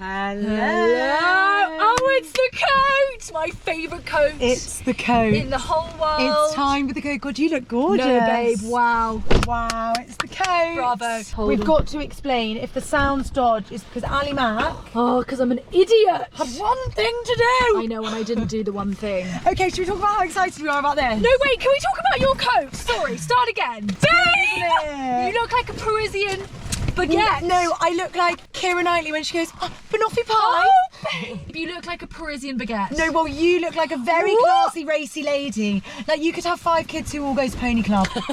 Hello. Oh, it's the coat! My favourite coat. It's the coat. In the whole world. It's time with the coat. God, you look gorgeous. No, babe, wow. Wow, it's the coat. Bravo. We've got to explain if the sound's dodge is because Ali Mac Oh, because I'm an idiot. had one thing to do. I know, and I didn't do the one thing. Okay, should we talk about how excited we are about this? No, wait, can we talk about your coat? Sorry, start again. Babe! You look like a Parisian baguette. No, I look like Keira Knightley when she goes, oh, banoffee pie. Oh, babe. You look like a Parisian baguette. No, well, you look like a very classy, racy lady. Like, you could have 5 kids who all go to Pony Club. Couldn't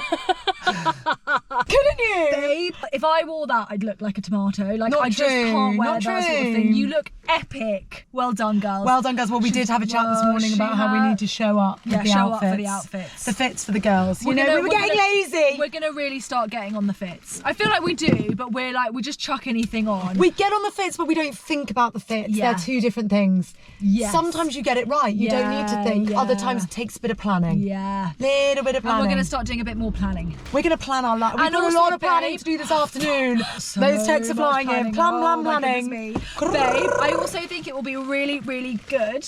you? Babe, if I wore that, I'd look like a tomato. Like, Not I just true, can't wear not that sort of true. thing. You look epic. Well done, girls. Well done, girls. Well, we did have a chat this morning about how we need to show up with the show outfits. up for the outfits. The fits for the girls. We were we're getting lazy. We're gonna really start getting on the fits. I feel like we do, but we just chuck anything on. We get on the fits, but we don't think about the fits. Yeah. They're two different things. Yes. Sometimes you get it right. You don't need to think. Yeah. Other times it takes a bit of planning. Yeah. Little bit of planning. And we're gonna start doing a bit more planning. We're going to plan our life. We've And got a also, lot of planning babe, to do this afternoon. So Those texts are much flying in. planning. Plan, Oh, my planning. goodness me. Babe, I also think it will be really, really good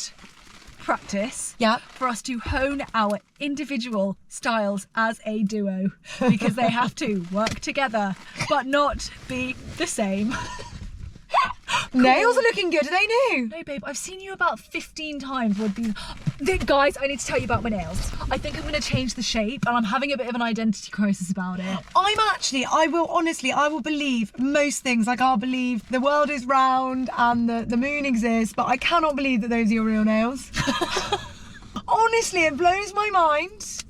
practice Yeah. for us to hone our individual styles as a duo, because they have to work together but not be the same. Nails are looking good. Are they new? No, babe, I've seen you about 15 times with these. Guys, I need to tell you about my nails. I think I'm going to change the shape, and I'm having a bit of an identity crisis about it. I will believe most things. Like, I'll believe the world is round and the moon exists, but I cannot believe that those are your real nails. Honestly, it blows my mind.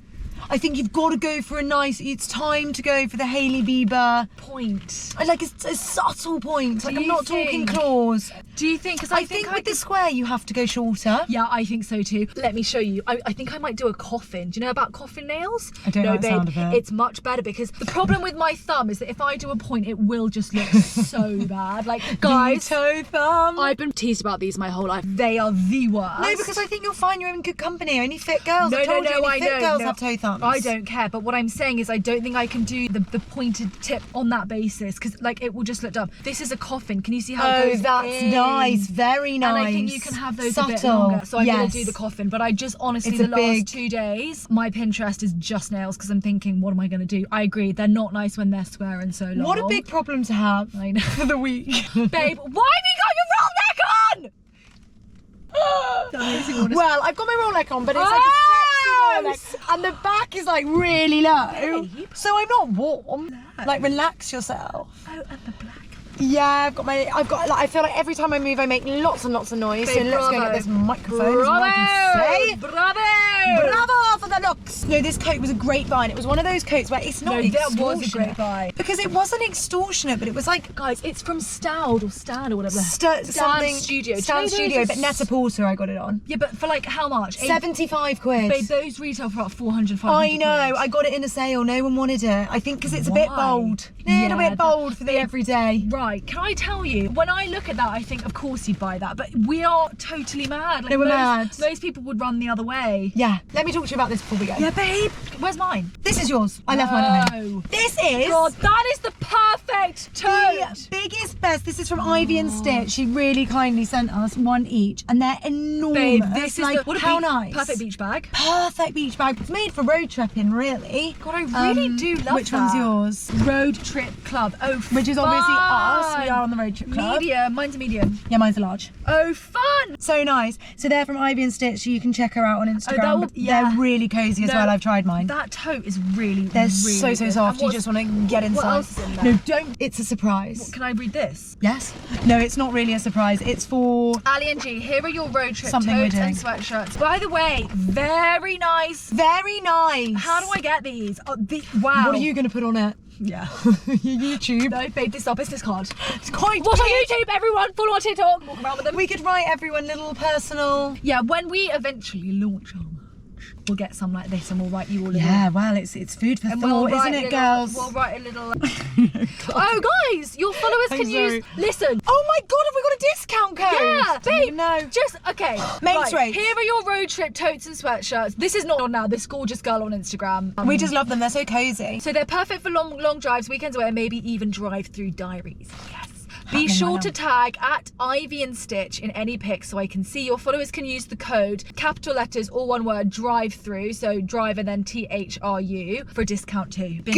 I think you've got to go for it's time to go for the Hailey Bieber Point. I like a subtle point. Like, Do I'm you not talking think? claws. Do you think? Because I think with the square you have to go shorter. Yeah, I think so too. Let me show you. I think I might do a coffin. Do you know about coffin nails? I don't know like the sound of it. It's much better, because the problem with my thumb is that if I do a point, it will just look so bad. Like, guys, Veto thumb. I've been teased about these my whole life. They are the worst. No, because I think you'll find you're in good company. Only fit girls. No, I've told you, only I fit know. girls No, have toe thumbs. I don't care, but what I'm saying is I don't think I can do the pointed tip on that basis, because like it will just look dumb. This is a coffin. Can you see how it goes that's in? nice. Very nice. And I think you can have those subtle. a bit longer. So I'm going Yes. to do the coffin. But I just honestly, It's the a last big- 2 days, my Pinterest is just nails, because I'm thinking, what am I going to do? I agree. They're not nice when they're square and so long. What a big problem to have. I know. For the week. Babe, why have you got your roll neck on? That makes me want to Well, I've got my roll neck on, but it's like a sexy roll neck, and the back is like really low, Babe. so I'm not warm. Like, relax yourself. Oh, and the black. Yeah, I feel like every time I move I make lots and lots of noise. Babe, so let's go bravo. get this microphone. As well I can say. Bravo! Bravo for the looks. No, this coat was a great buy, and it was one of those coats where it's not No, that was a extortionate. great buy. Because it wasn't extortionate, but it was like Guys, it's from Stan or whatever. Stan Studio. Do you know Stan those Studio, are but Netta Porter I got it on. Yeah, but for like how much? 75 quid. Babe, those retail for about 400, 500 I know, quid. I got it in a sale, no one wanted it. I think because it's a bit Why? bold. Yeah, Little bit bold for the everyday. Right, can I tell you, when I look at that, I think, of course you'd buy that, but we are totally mad. Like, No, we're mad. Most people would run the other way. Yeah, let me talk to you about this before we go. Yeah, babe, where's mine? This is yours. I left mine at home. No. This is God, that is the perfect the tote. biggest, best. This is from Ivy and Stitch. She really kindly sent us one each, and they're enormous. Babe, this is like, what a how beach, nice. perfect beach bag. Perfect beach bag. It's made for road tripping, really. God, I really do love Which that. one's yours? Road Trip Club. Oh, Which is obviously us. fun. We are on the road trip club. Medium, mine's a medium. Yeah, mine's a large. Oh, fun. So nice. So they're from Ivy and Stitch, so you can check her out on Instagram. that will- But yeah. They're really cozy as No, well. I've tried mine. That tote is really, They're really so good. soft. And You what's- just want to get inside. What else is in there? No, don't. It's a surprise. Can I read this? Yes. No, it's not really a surprise. It's for Ali and G, here are your road trip Something we're totes and doing. sweatshirts. By the way, very nice. very nice. How do I get these? Oh, wow. What are you going to put on it? Yeah. Your YouTube. No, babe, this is our business card. It's quite What on big. YouTube, everyone? Follow our TikTok. Walk around with them. We could write everyone little personal. Yeah, when we eventually launch our merch. we'll get some like this and we'll write you all a Yeah, well, it's food for thought, isn't it, girls? We'll write a little. Oh, guys, your followers can use. Listen. Oh my God, have we got a discount code? Yeah, babe. No. Just okay. Mates rates. Here are your road trip totes and sweatshirts. This is not on now. This gorgeous girl on Instagram. We just love them. They're so cozy. So they're perfect for long drives, weekends away, and maybe even drive-through diaries. Yes. Be sure to tag at Ivy and Stitch in any pics so I can see. Your followers can use the code, capital letters, all one word, drive-through. So drive and then THRU for a discount too. Good.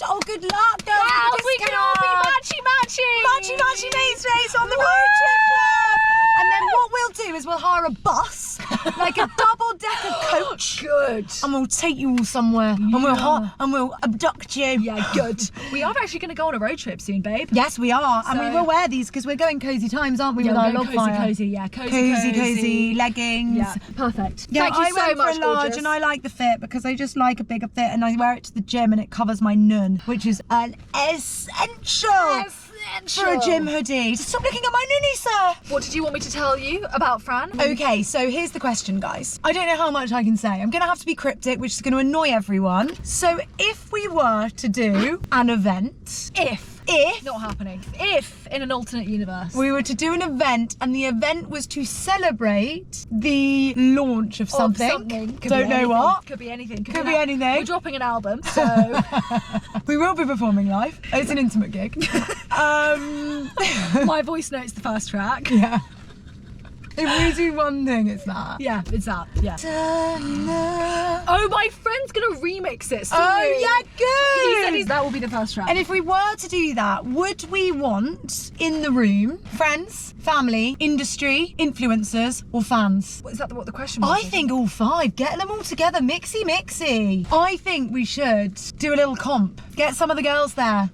Oh, good luck, girls. Wow, we can all be matchy-matchy. Matchy mates race on the road trip club. And then what we'll do is we'll hire a bus, like a double-decker coach. Good. And we'll take you all somewhere. Yeah. And we'll abduct you. Yeah, good. We are actually going to go on a road trip soon, babe. Yes, we are. And we will wear these because we're going cozy times, aren't we? Yeah, with our we're log going fire. cozy, yeah. Cozy leggings. Yeah, perfect. Yeah, Thank you so went much, for a large gorgeous. and I like the fit because I just like a bigger fit and I wear it to the gym and it covers my nun, which is an essential for a gym hoodie. Stop looking at my nunny, sir. What did you want me to tell you about Fran? Okay, so here's the question, guys. I don't know how much I can say. I'm gonna have to be cryptic, which is gonna annoy everyone. So if we were to do an event, if Not happening. If in an alternate universe. we were to do an event and the event was to celebrate the launch of something. Could Don't be know anything. what. Could be anything. Could be anything. We're dropping an album, so We will be performing live. It's an intimate gig. my voice note's the first track. Yeah. If we do one thing, it's that. Yeah, it's that. Yeah. Oh, my friend's gonna remix it. Oh, yeah, good. He said that will be the first track. And if we were to do that, would we want in the room friends, family, industry, influencers, or fans? Is that what the question was? I think all five. Get them all together, mixy. I think we should do a little comp. Get some of the girls there.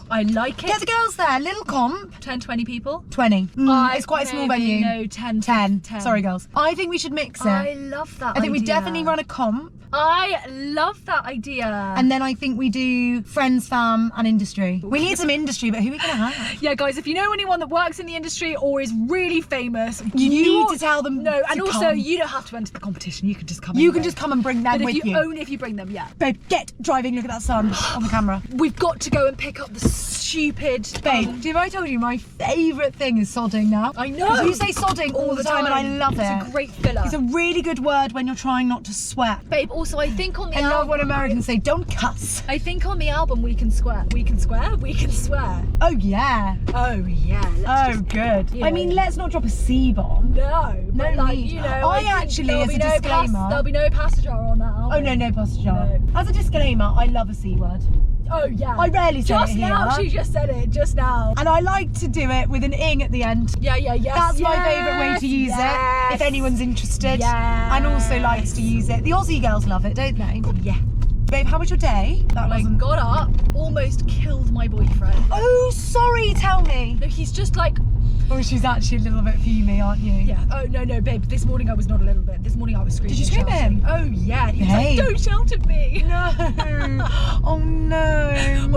I like it. Get the girls there, little comp. 10, 20 people. 20. It's quite a small venue. No, 10. 10. Sorry, girls. I think we should mix it. I love that I think we idea. definitely run a comp. I love that idea. And then I think we do friends, fam, and industry. We need some industry, but who are we gonna have? yeah, guys, if you know anyone that works in the industry or is really famous, You need to tell them. No, and to also come. you don't have to enter the competition. You can just come. You anyway. can just come and bring them But with if you only if you bring them, yeah. Babe, get driving. Look at that sun on the camera. We've got to go and pick up the stupid. Babe, have I told you my favourite thing is sodding now? I know. 'Cause you say sodding all the time, and I love it. It's a great filler. It's a really good word when you're trying not to sweat. Babe, also I think on the I album. love when Americans say, don't cuss. I think on the album we can swear. We can swear. We can swear. Oh, yeah. Oh yeah. Let's just, Good. you I know. mein, let's not drop a C-bomb. No. But No like, need. you know. I think actually, there'll as be a no disclaimer- there'll be no passenger on that album. Oh, no passenger. No. As a disclaimer, I love a C word. Oh yeah. I rarely say Just it here. now. She just said it. Just now. And I like to do it with an ing at the end. Yeah. Yes. That's my favourite way to use it, if anyone's interested. And also likes to use it. The Aussie girls love it, don't they? Yeah. Babe, how was your day? That I wasn't... got up, almost killed my boyfriend. Oh, sorry, tell me. No, he's just like. Oh, she's actually a little bit fumey, aren't you? Yeah. Oh no, babe. This morning I was not a little bit. This morning I was screaming. Did you scream at shouting. him? Oh yeah. He was Babe. like, "Don't shout at me." No. Oh no.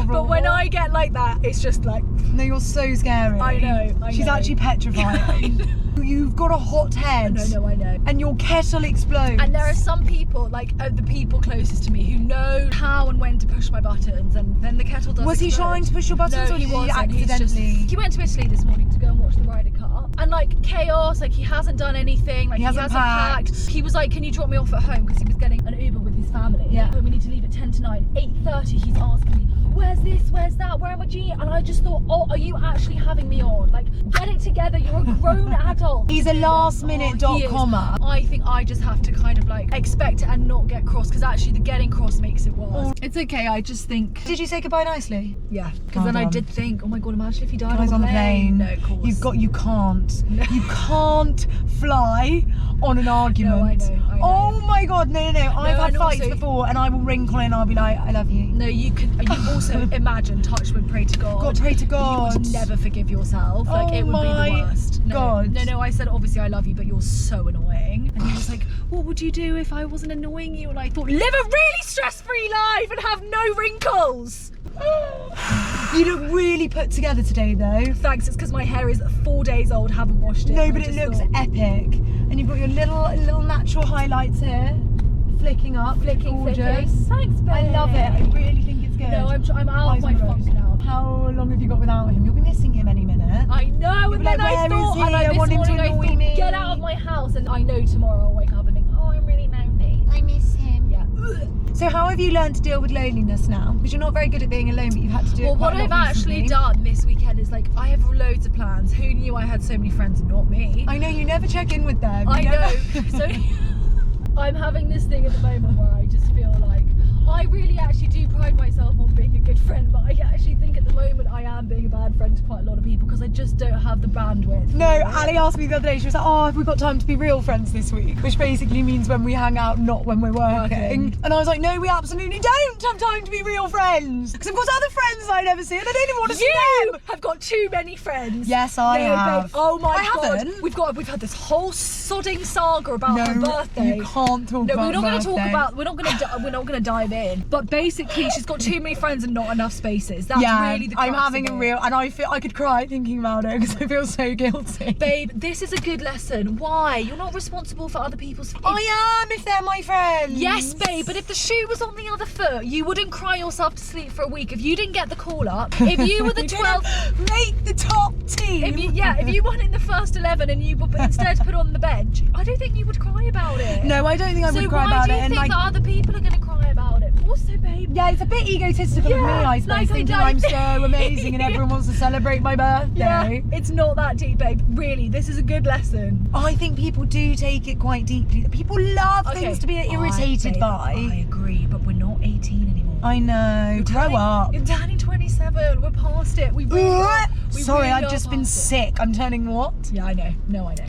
But when I get like that, it's just like. No, you're so scary. I know. She's actually petrifying. You've got a hot head. No, I know. And your kettle explodes. And there are some people, like the people closest to me, who know how and when to push my buttons, and then the kettle does. Was he explode. trying to push your buttons, No, or did he wasn't. accidentally? He went to Italy this morning to go and watch the Ryder Cup, and like chaos. Like he hasn't done anything. Like he hasn't packed. He was like, "Can you drop me off at home?" Because he was getting an Uber with his family. Yeah. And we need to leave at 10 to 9. 8:30. He's asking me, "Where's this? Where's that? Where am I doing?" And I just thought, "Oh, are you actually having me on? Like, get it together. You're a grown adult." He's a last-minute he is. .comma. I think I just have to kind of like expect it and not get cross, because actually the getting cross makes it worse. It's okay. I just think. Did you say goodbye nicely? Yeah, because Well then I done. did think, oh my god, imagine if he died Guys on the plane. No, of course. You can't. No. You can't fly on an argument. No, I know. Oh my god, no. I've had and fights also- before and I will ring Colin and I'll be like, I love you. No, you can. You also imagine, touch wood, pray to God. God, pray to You God. would never forgive yourself. Like Oh it would be my the worst. No, God. No. I said obviously I love you, but you're so annoying. And he was like, what would you do if I wasn't annoying you? And I thought, live a really stress-free life and have no wrinkles. You look really put together today, though. Thanks, it's because my hair is 4 days old, haven't washed it. No, and but I it just looks thought- epic. And you've got your little natural highlights here, flicking up, gorgeous. Thanks, babe. I love it. I really think it's good. No, I'm out of my funk now. How long have you got without him? You'll be missing him any minute. I know, You'll and be then like, I "Where is thought, he? and I this want him to morning I annoy thought, me." get out of my house, and I know tomorrow I'll wake up and think, oh, I'm really lonely. I miss him. Yeah. So how have you learned to deal with loneliness now? Because you're not very good at being alone, but you've had to do it Well, quite what a I've lot actually recently. done this weekend is like, I have loads of plans. Who knew I had so many friends and not me? I know, you never check in with them. I You never- know. So I'm having this thing at the moment where I just feel like I really actually do pride myself on being a good friend, but I actually think at the moment I am being a bad friend to quite a lot of people because I just don't have the bandwidth. No, Ali asked me the other day, she was like, oh, have we got time to be real friends this week? Which basically means when we hang out, not when we're working. And I was like, no, we absolutely don't have time to be real friends. Because I've got other friends I never see and I don't even want to see You them. have got too many friends. Yes, I No, have. babe. Oh my I god. haven't. We've had this whole sodding saga about her No, birthday. you can't talk No, about we're not going to talk birthday. about. We're not going to dive in. But basically, she's got too many friends and not enough spaces. That's really the. I'm crux having of a it. real, and I feel I could cry thinking about it because I feel so guilty. Babe, this is a good lesson. Why? You're not responsible for other people's. I am if they're my friends. Yes, babe, but if the shoe was on the other foot, you wouldn't cry yourself to sleep for a week. If you didn't get the call up, if you were the You 12th. didn't make the top team. If you weren't in the first 11 and you were instead put on the bench, I don't think you would cry about it. No, I don't think I would cry So about why do it. you And think like, that other people are going to cry about it? Also, babe. yeah, it's a bit egotistical of me, Yeah, I suppose, like I thinking don't I'm think- so amazing and everyone wants to celebrate my birthday. Yeah, it's not that deep, babe. Really, this is a good lesson. I think people do take it quite deeply. People love things to be irritated by. I agree, but we're not 18 anymore. I know. Grow up. You're turning 27. We're past it. We really are. We Sorry, really I've are just been past it. sick. I'm turning what? Yeah, I know. No, I know.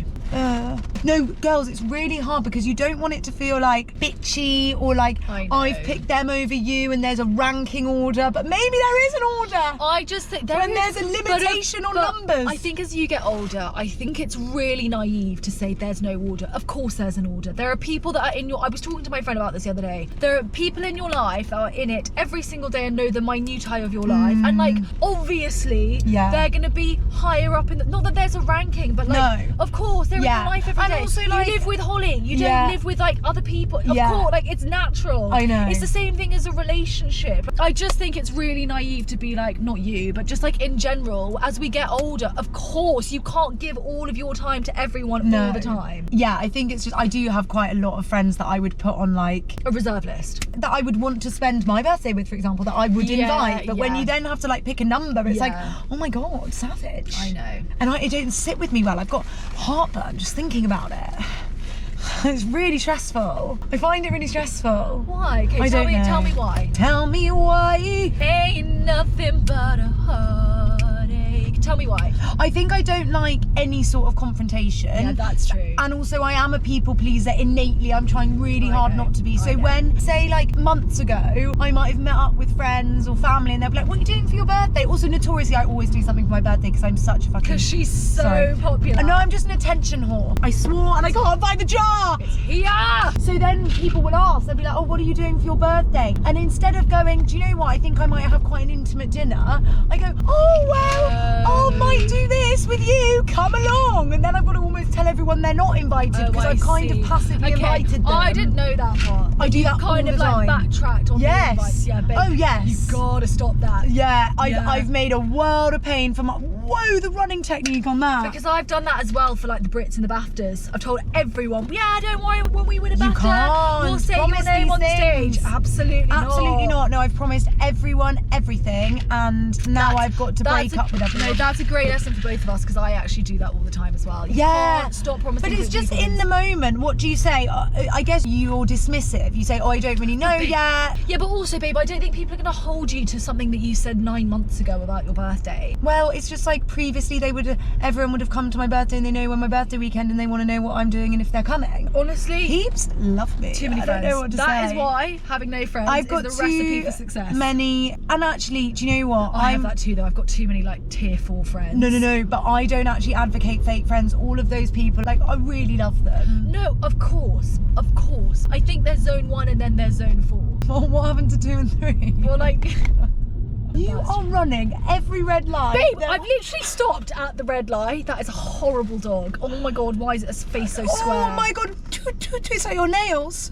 No, girls, it's really hard because you don't want it to feel like bitchy or like I know. I've picked them over you and there's a ranking order, but maybe there is an order. I just think When there's a limitation on numbers. I think as you get older, I think it's really naive to say there's no order. Of course there's an order. There are people that are in your... I was talking to my friend about this the other day. There are people in your life that are in it every single day and know the minutiae of your life. And like, obviously, Yeah. they're going to be higher up in the... Not that there's a ranking, but like, No. of course, they're in Yeah. your life every And day. also, you like- live with Holly. You don't Yeah. live with like other people. Of Yeah. course, like it's natural. I know. It's the same thing as a relationship. I just think it's really naive to be like, not you, but just like in general, as we get older, of course, you can't give all of your time to everyone all the time. Yeah, I think it's just, I do have quite a lot of friends that I would put on like, A reserve list. that I would want to spend my birthday with, for example, that I would Yeah, invite. But when yeah. you then have to like pick a number, it's like, Yeah. oh my God, savage. I know. And it don't sit with me well. I've got heartburn just thinking about it. It's really stressful. I find it really stressful. Why? Okay, I tell don't me, know. tell me why. Tell me why. Ain't nothing but a heartache. Tell me why. I think I don't like any sort of confrontation. Yeah, that's true. And also I am a people pleaser innately. I'm trying really hard know, not to be. I So know. when, say like months ago, I might have met up with friends or family and they'll be like, what are you doing for your birthday? Also notoriously, I always do something for my birthday because I'm such a fucking... Because she's so Sorry. popular. I know I'm just an attention whore. I swore and I can't find the jar. It's here. So then people will ask, they'll be like, oh, what are you doing for your birthday? And instead of going, do you know what, I think I might have quite an intimate dinner, I go, oh, well, I might do this with you, come along. And then I've got to almost tell everyone they're not invited because I've kind of passively invited them. I didn't know that part. I do You've that kind all of the like time. backtracked on Yes. the invites. Yeah, babe. Oh, yes. You gotta stop that. Yeah, Yeah. I've made a world of pain for my, whoa, the running technique on that. Because I've done that as well for like the Brits and the BAFTAs. I've told everyone, yeah, don't worry, when we win a You BAFTA, can't we'll say promise your name these on things. stage. Absolutely not. No, I've promised everyone everything and now That's- I've got to that's break a- up with everyone. No, that's a great lesson for both of us because I actually do that all the time as well. You Yeah, can't stop promising. but it's people just in the moment. What do you say? I guess you're dismissive. You say, "Oh, I don't really know yet." Yeah, but also, babe, I don't think people are going to hold you to something that you said 9 months ago about your birthday. Well, it's just like previously everyone would have come to my birthday and they know when my birthday weekend and they want to know what I'm doing and if they're coming. Honestly, Heaps love me. too many I friends. don't know what to say. That is why having no friends I've got is the recipe too for success. many, and actually, do you know what? I have that too, though. I've got too many like tier 4 friends. No, but I don't actually advocate fake friends. All of those people, like, I really love them. No, of course. I think there's zone 1 and then there's zone 4. Well, what happened to 2 and 3? Well, like, You are running every red light. Babe, I've literally stopped at the red light. That is a horrible dog. Oh my God, why is its face so square? Oh my God, twist out your nails.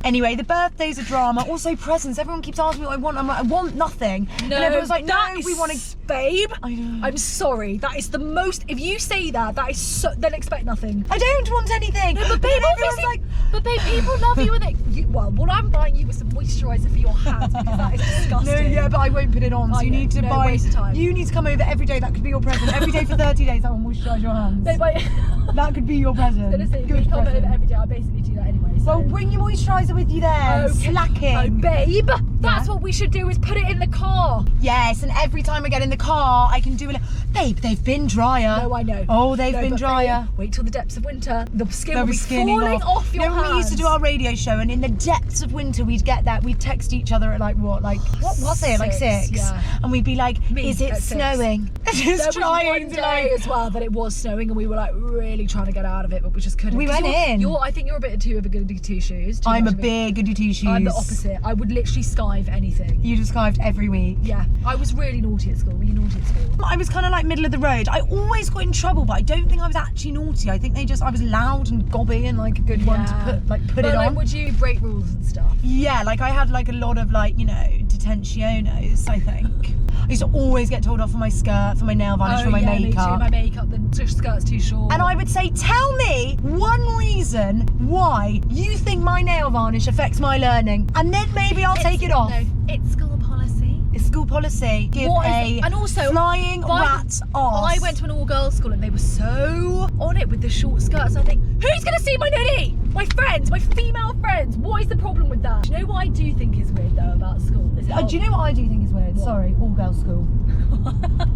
Anyway, the birthday's a drama. Also presents. Everyone keeps asking me what I want. I'm like, I want nothing. No, and everyone's like, no, we want to. Babe, I know. I'm sorry. That is the most. If you say that is so. Then expect nothing. I don't want anything. No, but babe, everyone's like, but babe, people love you with it. Well, what I'm buying you is some moisturiser for your hands because that is disgusting. no, yeah, but I won't put it on. So you need to buy. Waste of time. You need to come over every day. That could be your present. Every day for 30 days, I will moisturise your hands. Babe, that could be your present. Honestly, Good you come present. over every day. I basically do that anyway. So. Well, bring your moisturiser with you then. Okay. Slacking. Oh, babe, that's what we should do is put it in the car. Yes, and every time I get in the car, I can do it. Babe, they've been drier. No, I know. Oh, they've been drier. Babe, wait till the depths of winter. The skin They'll will be falling off your hands. We used to do our radio show, and in the depths of winter, we'd get that. We'd text each other at like what was it? Like 6. Yeah. And we'd be like, is it at 6. snowing? Just There was one day as well that it was snowing, and we were like really trying to get out of it, but we just couldn't. We went in. I think you're a bit too of a goody two shoes. I'm a big goody two shoes. I'm the opposite. I would literally skive anything. You just skived every week. Yeah, I was really naughty at school. Were you naughty at school? I was kind of like middle of the road. I always got in trouble, but I don't think I was actually naughty. I think I was loud and gobby and like a good one to put it on. Would you break rules and stuff? Yeah, like I had like a lot of like, detentionos, I think. I used to always get told off for my skirt, for my nail varnish, for my makeup. Me too. My makeup, the skirt's too short. And I would say, tell me one reason why you think my nail varnish affects my learning, and then maybe I'll take it off. No, it's school policy. It's school policy. And also, flying rat off. I went to an all-girls school and they were so on it with the short skirts. I think, who's going to see my nudie? My friends, my female friends. What is the problem with that? Do you know what I do think is weird though about school? Do you know what I do think is weird? What? Sorry, all-girls school.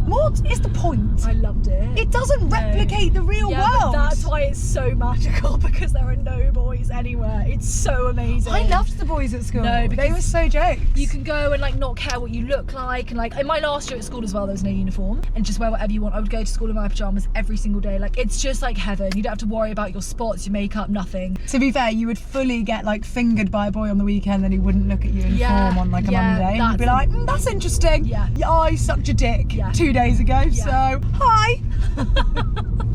What is the point? I loved it. It doesn't replicate the real world. But that's why it's so magical, because there are no boys anywhere. It's so amazing. I loved the boys at school. No, because they were so jokes. You can go and like not care what you look like, and like in my last year at school as well, there was no uniform, and just wear whatever you want. I would go to school in my pajamas every single day. Like it's just like heaven. You don't have to worry about your spots, your makeup, nothing. To be fair, you would fully get like fingered by a boy on the weekend, and he wouldn't look at you in form on like a Monday. And you'd be like, that's interesting. Yeah. I sucked your dick 2 days ago, so hi.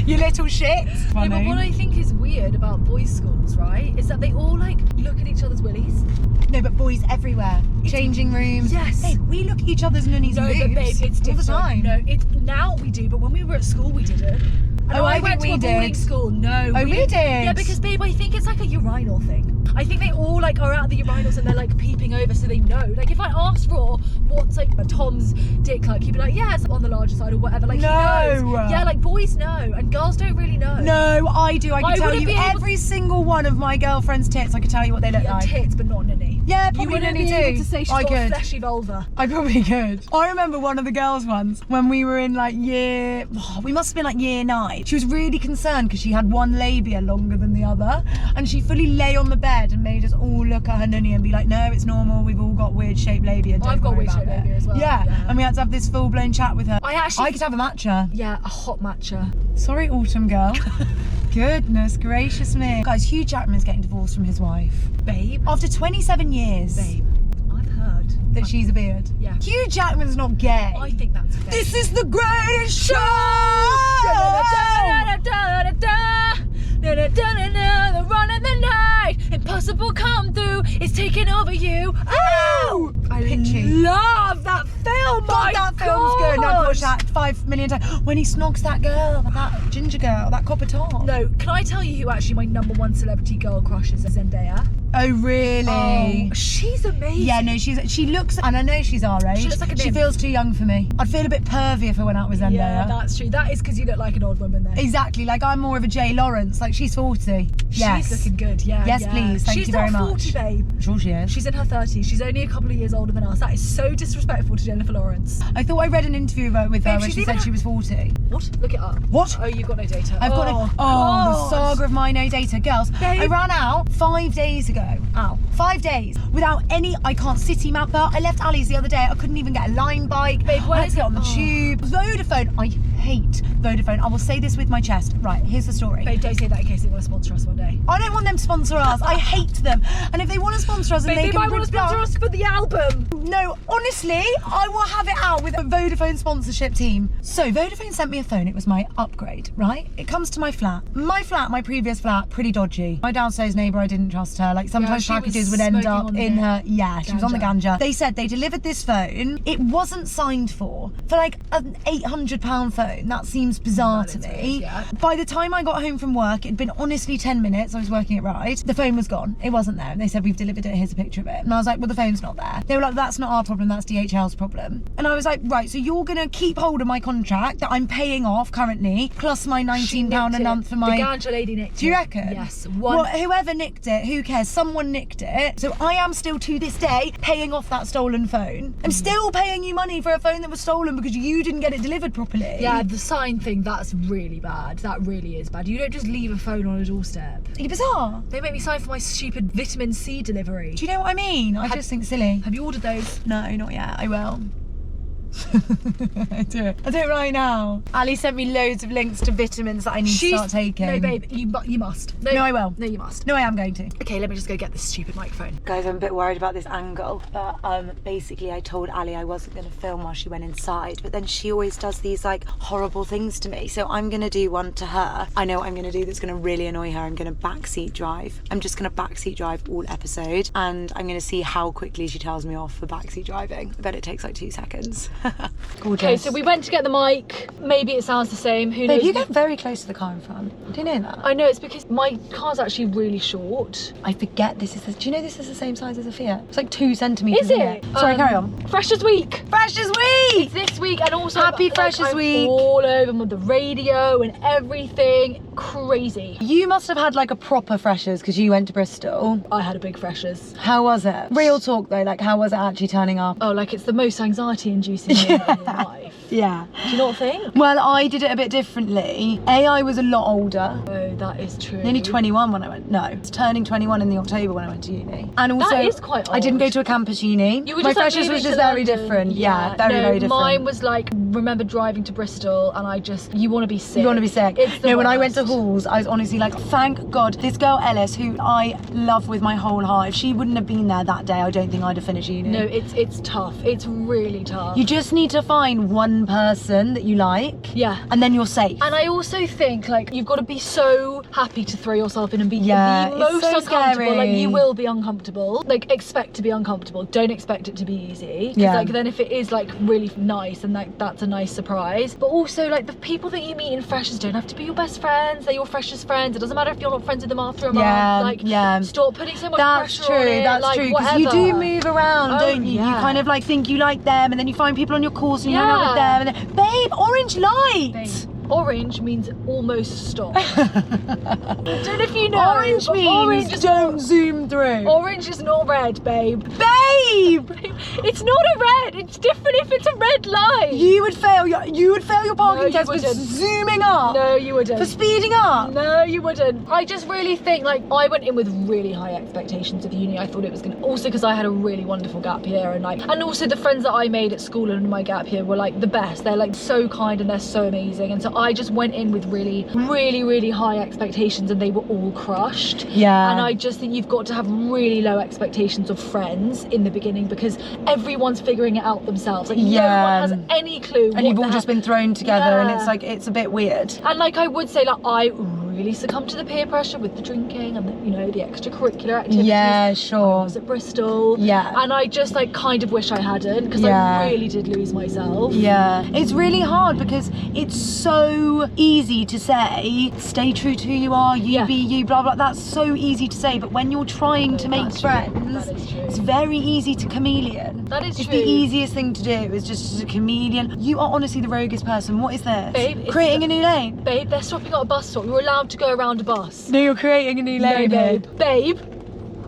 You little shit. No, but what I think is weird about boys' schools, right, is that they all like look at each other's willies. No, but boys everywhere. Changing rooms. Yes. Babe, we look at each other's nunnies and boobs. But babe, it's different. All the time. No, now we do, but when we were at school, we didn't. And I went to a boarding school. No. Oh, we did? Yeah, because babe, I think it's like a urinal thing. I think they all like are at the urinals and they're like peeping over so they know. Like if I asked Raw what's like Tom's dick like, he'd be like, yeah, it's on the larger side or whatever. Like he knows. Yeah, like boys know and girls don't really know. No, I do. I can tell you every single one of my girlfriend's tits. I can tell you what they look like. Tits, but not nunny. Yeah, probably you nunny be too. Able to say she's got a fleshy vulva. I probably could. I remember one of the girls once when we were in like we must have been like year 9. She was really concerned because she had one labia longer than the other, and she fully lay on the bed and made us all look at her nunny and be like, no, it's normal, we've all got weird shaped labia, don't I've got worry weird shaped about labia it. as well. Yeah, and we had to have this full blown chat with her. I could have a matcha. Yeah, a hot matcha. Sorry, autumn girl. Goodness gracious me. Guys, Hugh Jackman's getting divorced from his wife. Babe. After 27 years. Babe, I've heard that she's a beard. Yeah. Hugh Jackman's not gay. I think that's fake. This is the greatest show! The run of the night, impossible come through, it's taking over you. Oh! I love that film. God, that film's good. No, I've watched that 5 million times. When he snogs that girl, that ginger girl, that copper top. No, can I tell you who actually my #1 celebrity girl crush is? Zendaya. Oh really? Oh, she's amazing. Yeah, no, she looks, and I know she's our age. She looks like a nymph. She feels too young for me. I'd feel a bit pervy if I went out with Zendaya. Yeah, that's true. That is because you look like an old woman then. Exactly, like I'm more of a Jay Lawrence. Like she's 40. Yes. She's looking good. Yeah. Yes, please. Thank you very much. She's not 40, babe. Sure she is. She's in her 30s. She's only a couple of years older than us. That is so disrespectful to Jennifer Lawrence. I thought I read an interview with her where she said she was 40. What? Look it up. What? Oh, you've got no data. I've got it. Oh, the saga of my no data. Girls, babe. I ran out 5 days ago. Ow. 5 days without any. I can't city map her. I left Ali's the other day. I couldn't even get a line bike. Babe, I had to get on the tube. Vodafone. I hate Vodafone. I will say this with my chest. Right, here's the story. Babe, don't say that in case they want to sponsor us one day. I don't want them to sponsor us. I hate them. And if they want to sponsor us, babe, and they might want to sponsor us for the album. No, honestly, I will have it out with a Vodafone sponsorship team. So Vodafone sent me a phone. It was my upgrade, right? It comes to my flat. My previous flat, pretty dodgy. My downstairs neighbour, I didn't trust her. Like sometimes packages would end up in her. Yeah, she was on the ganja. They said they delivered this phone. It wasn't signed for like an £800 phone. That seems bizarre to me. Yeah. By the time I got home from work, it'd been honestly 10 minutes. I was working at Ride. The phone was gone. It wasn't there. And they said, we've delivered it. Here's a picture of it. And I was like, well, the phone's not there. They were like, that's not our problem. That's DHL's problem. And I was like, right, so you're going to keep hold of my contract that I'm paying off currently, plus my £19 a month for my... The ganja lady nicked it. Do you reckon? Yes. Well, whoever nicked it, who cares? Someone nicked it. So I am still, to this day, paying off that stolen phone. I'm still paying you money for a phone that was stolen because you didn't get it delivered properly. Yeah, the sign thing, that's really bad. That really is bad. You don't just leave a phone on a doorstep. Are you bizarre? They make me sign for my stupid vitamin C delivery. Do you know what I mean? I just think silly. Have you ordered those? No, not yet. I will. I do it right now. Ali sent me loads of links to vitamins that I need to start taking. No, babe, you must. No, I will. No, you must. No, I am going to. Okay, let me just go get this stupid microphone. Guys, I'm a bit worried about this angle, but basically I told Ali I wasn't going to film while she went inside, but then she always does these like horrible things to me, so I'm going to do one to her. I know what I'm going to do that's going to really annoy her. I'm going to backseat drive. I'm just going to backseat drive all episode, and I'm going to see how quickly she tells me off for backseat driving. I bet it takes like 2 seconds. Gorgeous. Okay, so we went to get the mic. Maybe it sounds the same. Who knows? Babe, you get very close to the car in front. Do you know that? I know, it's because my car's actually really short. I forget this is the, do you know this is the same size as a Fiat? It's like 2 centimetres. Is it? Sorry, carry on. Freshers Week. Freshers Week! It's this week, and also Happy Freshers I'm Week. all over with the radio and everything. Crazy. You must have had like a proper freshers because you went to Bristol. I had a big freshers. How was it? Real talk though, like how was it actually turning up? Oh, like it's the most anxiety inducing moment in your life. Yeah. Do you not think? Well, I did it a bit differently. I was a lot older. Oh, that is true. Nearly 21 when I went. No, it's turning 21 in the October when I went to uni. And also, That is quite I didn't old. go to a campus uni. You were My just, like, freshers moving was to just very London. different. Yeah, very different. Mine was like, remember driving to Bristol, and I just, you want to be sick. You want to be sick. It's the No, when I went to worst. halls, I was honestly like, thank God, this girl Ellis, who I love with my whole heart, if she wouldn't have been there that day, I don't think I'd have finished uni. No, it's tough. It's really tough. You just need to find one person that you like. Yeah. And then you're safe. And I also think like you've got to be so happy to throw yourself in and be Yeah, the it's most so uncomfortable. scary. Like you will be uncomfortable. Like expect to be uncomfortable. Don't expect it to be easy. 'Cause, Yeah. like then if it is like really nice and like that's a nice surprise. But also like the people that you meet in freshers don't have to be your best friends. They're your freshers friends. It doesn't matter if you're not friends with them after a month. Like stop putting so much That's pressure on it. That's like, true. Because you do move around, Oh, don't you? You yeah. kind of like think you like them, and then you find people on your course and you hang out with them, and then, babe, orange light. Babe, orange means almost stop. I don't know if you know. Orange but means orange is don't zoom through. Orange is not red, babe. Babe! It's not a red. It's different if it's a red light. You would fail your parking No, you test for wouldn't. zooming up. No, you wouldn't. For speeding up. No, you wouldn't. I just really think like I went in with really high expectations of uni. I thought it was gonna, also because I had a really wonderful gap year, and also the friends that I made at school and in my gap year were like the best. They're like so kind and they're so amazing, and so I just went in with really high expectations, and they were all crushed. Yeah. And I just think you've got to have really low expectations of friends in the beginning because everyone's figuring it out themselves. Like no one has any clue. And you've all just been thrown together, and Yeah. it's like it's a bit weird. And like I would say, like I really succumbed to the peer pressure with the drinking and the, you know, the extracurricular activities. Yeah, I sure. was at Bristol. Yeah. And I just like kind of wish I hadn't because Yeah. I really did lose myself. Yeah, it's really hard because it's so easy to say, stay true to who you are, you be you, blah, blah. That's so easy to say, but when you're trying to make That's true. friends, That is true. it's very easy to chameleon. That is It's true. the easiest thing to do, is just a chameleon. You are honestly the roguest person. What is this? Babe, it's Creating a new lane? Babe, they're stopping at a bus stop. You're allowed to go around a bus. No, you're creating a new lane, No, babe.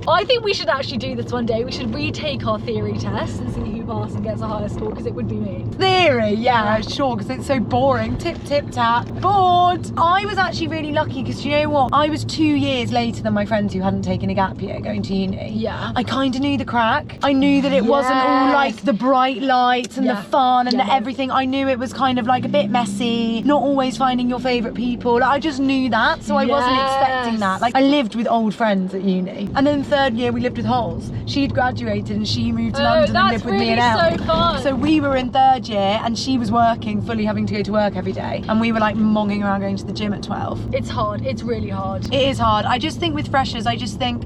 I think we should actually do this one day. We should retake our theory test and see who passes and gets a higher score, because it would be me. Theory, yeah, sure, because it's so boring. Tip, tip, tap, bored. I was actually really lucky because, you know what? I was 2 years later than my friends who hadn't taken a gap year going to uni. Yeah. I kind of knew the crack. I knew that it wasn't all like the bright lights and the fun and the everything. I knew it was kind of like a bit messy, not always finding your favourite people. Like, I just knew that, so I wasn't expecting that. Like, I lived with old friends at uni. And then third 3rd year we lived with Holes. She'd graduated and she moved to London and lived with me and Elle. That's really so fun. So we were in 3rd year and she was working, fully having to go to work every day. And we were like monging around going to the gym at 12. It's hard. It's really hard. It is hard. I just think with freshers, I just think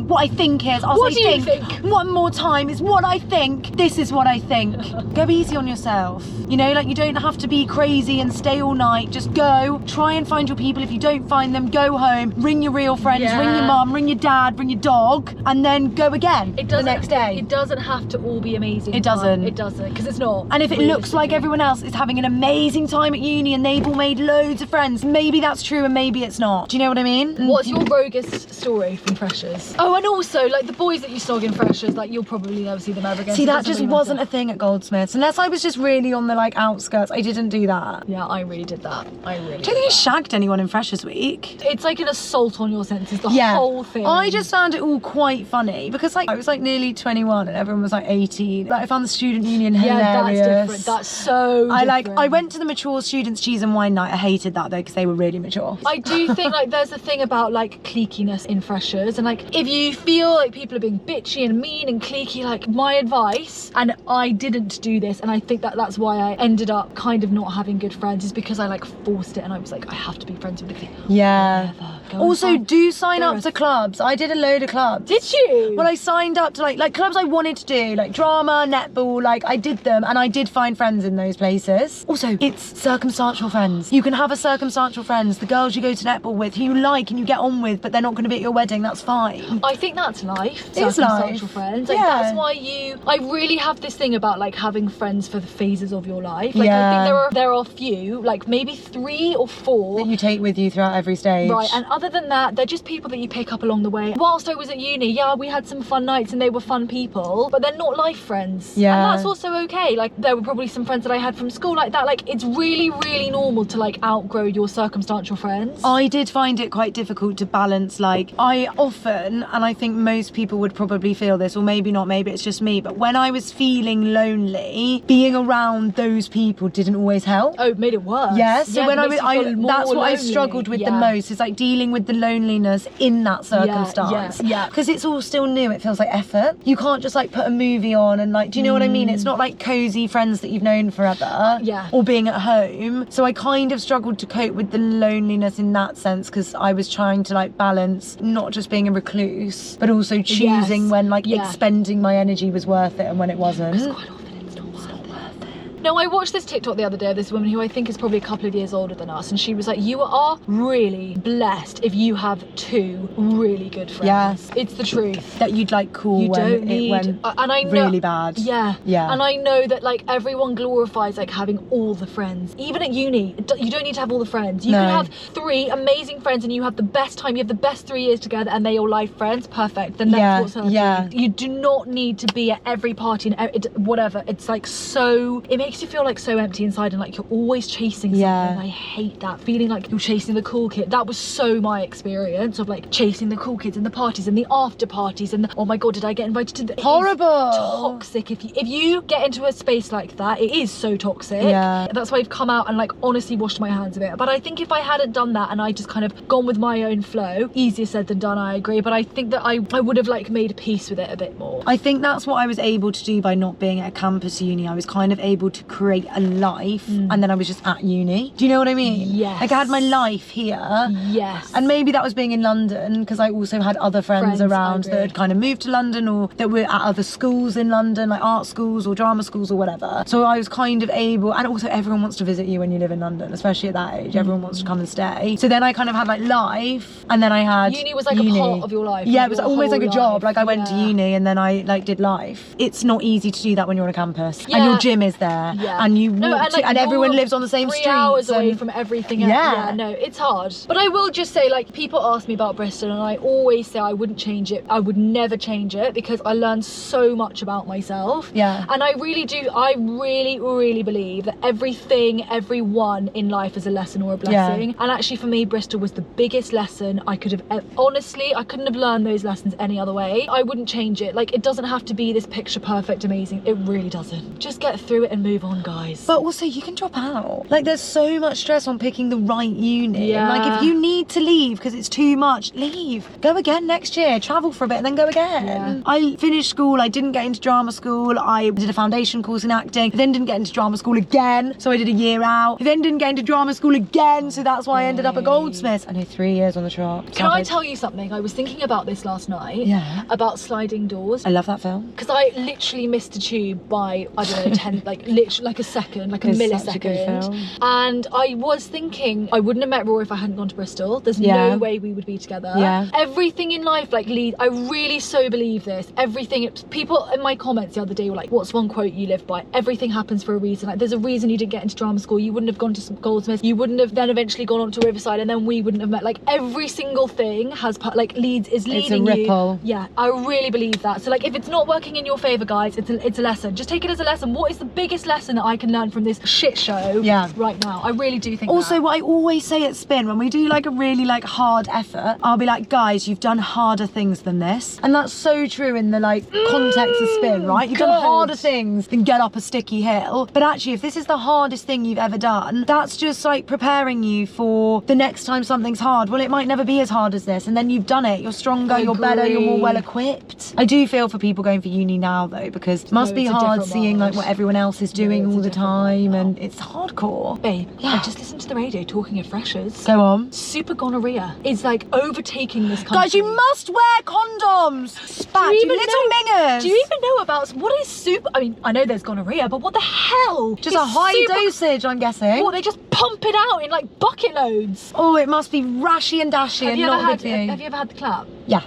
what I think is, What do you think? One more time is what I think. This is what I think. Go easy on yourself. You know, like you don't have to be crazy and stay all night. Just go, try and find your people. If you don't find them, go home, ring your real friends, ring your mum, ring your dad, ring your dog, and then go again the next day. It doesn't have to all be amazing. It doesn't. It doesn't, because it's not. And if it looks like everyone else is having an amazing time at uni and they've all made loads of friends, maybe that's true and maybe it's not. Do you know what I mean? What's your roguest story from freshers? Oh, and also, like, the boys that you snog in freshers, like, you'll probably never see them ever again. See, that just wasn't a thing at Goldsmiths. Unless I was just really on the, like, outskirts. I didn't do that. Yeah, I really did that. I don't think I shagged anyone in Freshers Week. It's like an assault on your senses, the whole thing. I just found it all quite funny because, like, I was like nearly 21 and everyone was like 18. Like, I found the student union hilarious. Yeah, that's different. That's so different. I went to the mature students' cheese and wine night. I hated that though because they were really mature. I do think like there's a thing about like cliqueiness in freshers, and like if you feel like people are being bitchy and mean and cliquey, like my advice, and I didn't do this, and I think that that's why I ended up kind of not having good friends, is because I like forced it and I was like, I have to be friends with the clique. Yeah. Also, do sign up to clubs. I did a load of clubs. Did you? Well, I signed up to like clubs I wanted to do, like drama, netball, like I did them and I did find friends in those places. Also, it's circumstantial friends. You can have a circumstantial friends, the girls you go to netball with, who you like and you get on with, but they're not going to be at your wedding, that's fine. I think that's life. It's circumstantial life. friends. Like that's why I really have this thing about like having friends for the phases of your life. Like I think there are a few, like maybe 3 or 4 that you take with you throughout every stage. Right, and other than that, they're just people that you pick up along the way. Whilst I was at uni, yeah, we had some fun nights and they were fun people, but they're not life friends. Yeah. And that's also okay. Like there were probably some friends that I had from school like that. Like it's really, really normal to like outgrow your circumstantial friends. I did find it quite difficult to balance. Like I often, and I think most people would probably feel this, or maybe not, maybe it's just me, but when I was feeling lonely, being around those people didn't always help. Oh, it made it worse. Yeah, so when that's what lonely. I struggled with the most, is like dealing with the loneliness in that circumstance. Yeah. Because it's all still new, it feels like effort. You can't just like put a movie on and like, do you know what I mean? It's not like cozy friends that you've known forever. Yeah. Or being at home. So I kind of struggled to cope with the loneliness in that sense, because I was trying to like balance not just being a recluse, but also choosing when like expending my energy was worth it and when it wasn't. Quite often it's not worth it. No, I watched this TikTok the other day of this woman who I think is probably a couple of years older than us, and she was like, you are really blessed if you have 2 really good friends. Yes. It's the truth. That you'd like call you when don't need, it went and I know, really bad. Yeah. Yeah. And I know that like everyone glorifies like having all the friends. Even at uni, you don't need to have all the friends. You can have 3 amazing friends and you have the best time, you have the best 3 years together and they're your life friends. Perfect. Then that's what's healthy. Yeah. You do not need to be at every party and whatever. It's like so, it makes you feel like so empty inside and like you're always chasing something. I hate that feeling, like you're chasing the cool kid. That was so my experience of like chasing the cool kids and the parties and the after parties and oh my god, did I get invited to the horrible toxic. If you get into a space like that, it is so toxic. That's why I've come out and like honestly washed my hands of it. But I think if I hadn't done that and I just kind of gone with my own flow, easier said than done, I agree, but I think that I would have like made peace with it a bit more. I think that's what I was able to do by not being at a campus uni. I was kind of able to create a life and then I was just at uni. Do you know what I mean? Yes. Like I had my life here. Yes. And maybe that was being in London because I also had other friends around that had kind of moved to London or that were at other schools in London, like art schools or drama schools or whatever. So I was kind of able, and also everyone wants to visit you when you live in London, especially at that age. Everyone wants to come and stay. So then I kind of had like life, and then I had uni was like a part of your life. Yeah, it was almost like a job. Like I went to uni and then I like did life. It's not easy to do that when you're on a campus and your gym is there and you walk and everyone lives on the same street. 3 hours away from everything else. Yeah, no, it's hard. But I will just say, like, people ask me about Bristol and I always say I wouldn't change it. I would never change it because I learned so much about myself. Yeah. And I really do, I really, really believe that everyone in life is a lesson or a blessing. And actually for me, Bristol was the biggest lesson I could have, honestly, I couldn't have learned those lessons any other way. I wouldn't change it. Like, it doesn't have to be this picture perfect, amazing. It really doesn't. Just get through it and move move on, guys. But also, you can drop out. Like, there's so much stress on picking the right uni. Yeah. Like, if you need to leave because it's too much, leave. Go again next year. Travel for a bit and then go again. Yeah. I finished school. I didn't get into drama school. I did a foundation course in acting. Then didn't get into drama school again. So I did a year out. Then didn't get into drama school again. So that's why I ended up at Goldsmiths. I know, 3 years on the trot. Can I tell you something? I was thinking about this last night. Yeah. About sliding doors. I love that film. Because I literally missed a tube by, I don't know, 10, like literally like a second, like a It's such a good millisecond. film. And I was thinking I wouldn't have met Rory if I hadn't gone to Bristol. There's Yeah. no way we would be together. Yeah. Everything in life, like, I really so believe this. Everything, people in my comments the other day were like, what's one quote you live by? Everything happens for a reason. Like, there's a reason you didn't get into drama school. You wouldn't have gone to some Goldsmiths. You wouldn't have then eventually gone on to Riverside, and then we wouldn't have met. Like, every single thing has, like, leading ripple. you. Yeah, I really believe that. So, like, if it's not working in your favour, guys, it's a lesson. Just take it as a lesson. What is the biggest lesson that I can learn from this shit show right now? I really do think Also, that. what I always say at Spin, when we do like a really like hard effort, I'll be like, guys, you've done harder things than this. And that's so true in the like context of Spin, right? You've done harder things than get up a sticky hill. But actually, if this is the hardest thing you've ever done, that's just like preparing you for the next time something's hard. Well, it might never be as hard as this. And then you've done it. You're stronger, you're better, you're more well equipped. I do feel for people going for uni now though, because it must be it's a hard different seeing like world. what everyone else is doing it's a all the different time, world and it's hardcore. Babe, Yeah. I just listened to the radio talking of freshers. Go on. Super gonorrhea is like overtaking this country. Guys, you must wear condoms. Spat, you little mingers. Do you even know about what is super? I mean, I know there's gonorrhea, but what the hell? Just is a high super- dosage, I'm guessing. What, they just pump it out in like bucket loads. Oh, it must be rashy and dashy Have and you not ever good for you. have you ever had the clap? Yeah.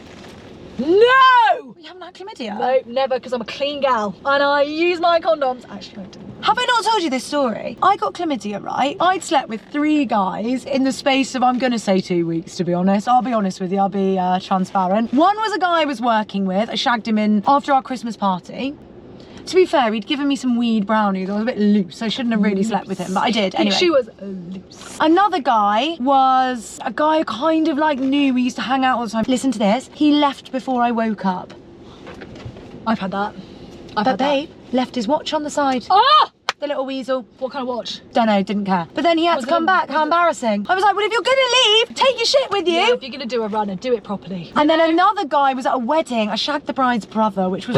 No! You haven't had chlamydia? No, never, because I'm a clean gal and I use my condoms. Actually, I do. Have I not told you this story? I got chlamydia, right? I'd slept with 3 guys in the space of, I'm gonna say 2 weeks, to be honest. I'll be honest with you, I'll be transparent. One was a guy I was working with. I shagged him in after our Christmas party. To be fair, he'd given me some weed brownies. I was a bit loose. I shouldn't have really slept with him, but I did anyway. She was loose. Another guy was a guy I kind of like knew. We used to hang out all the time. Listen to this. He left before I woke up. I've had that. But babe left his watch on the side. Ah! The little weasel. What kind of watch? Don't know, didn't care. But then he had Was to it come a- back. How embarrassing. I was like, well, if you're gonna leave, take your shit with you. Yeah, if you're gonna do a runner, do it properly. And then another guy was at a wedding. I shagged the bride's brother, which was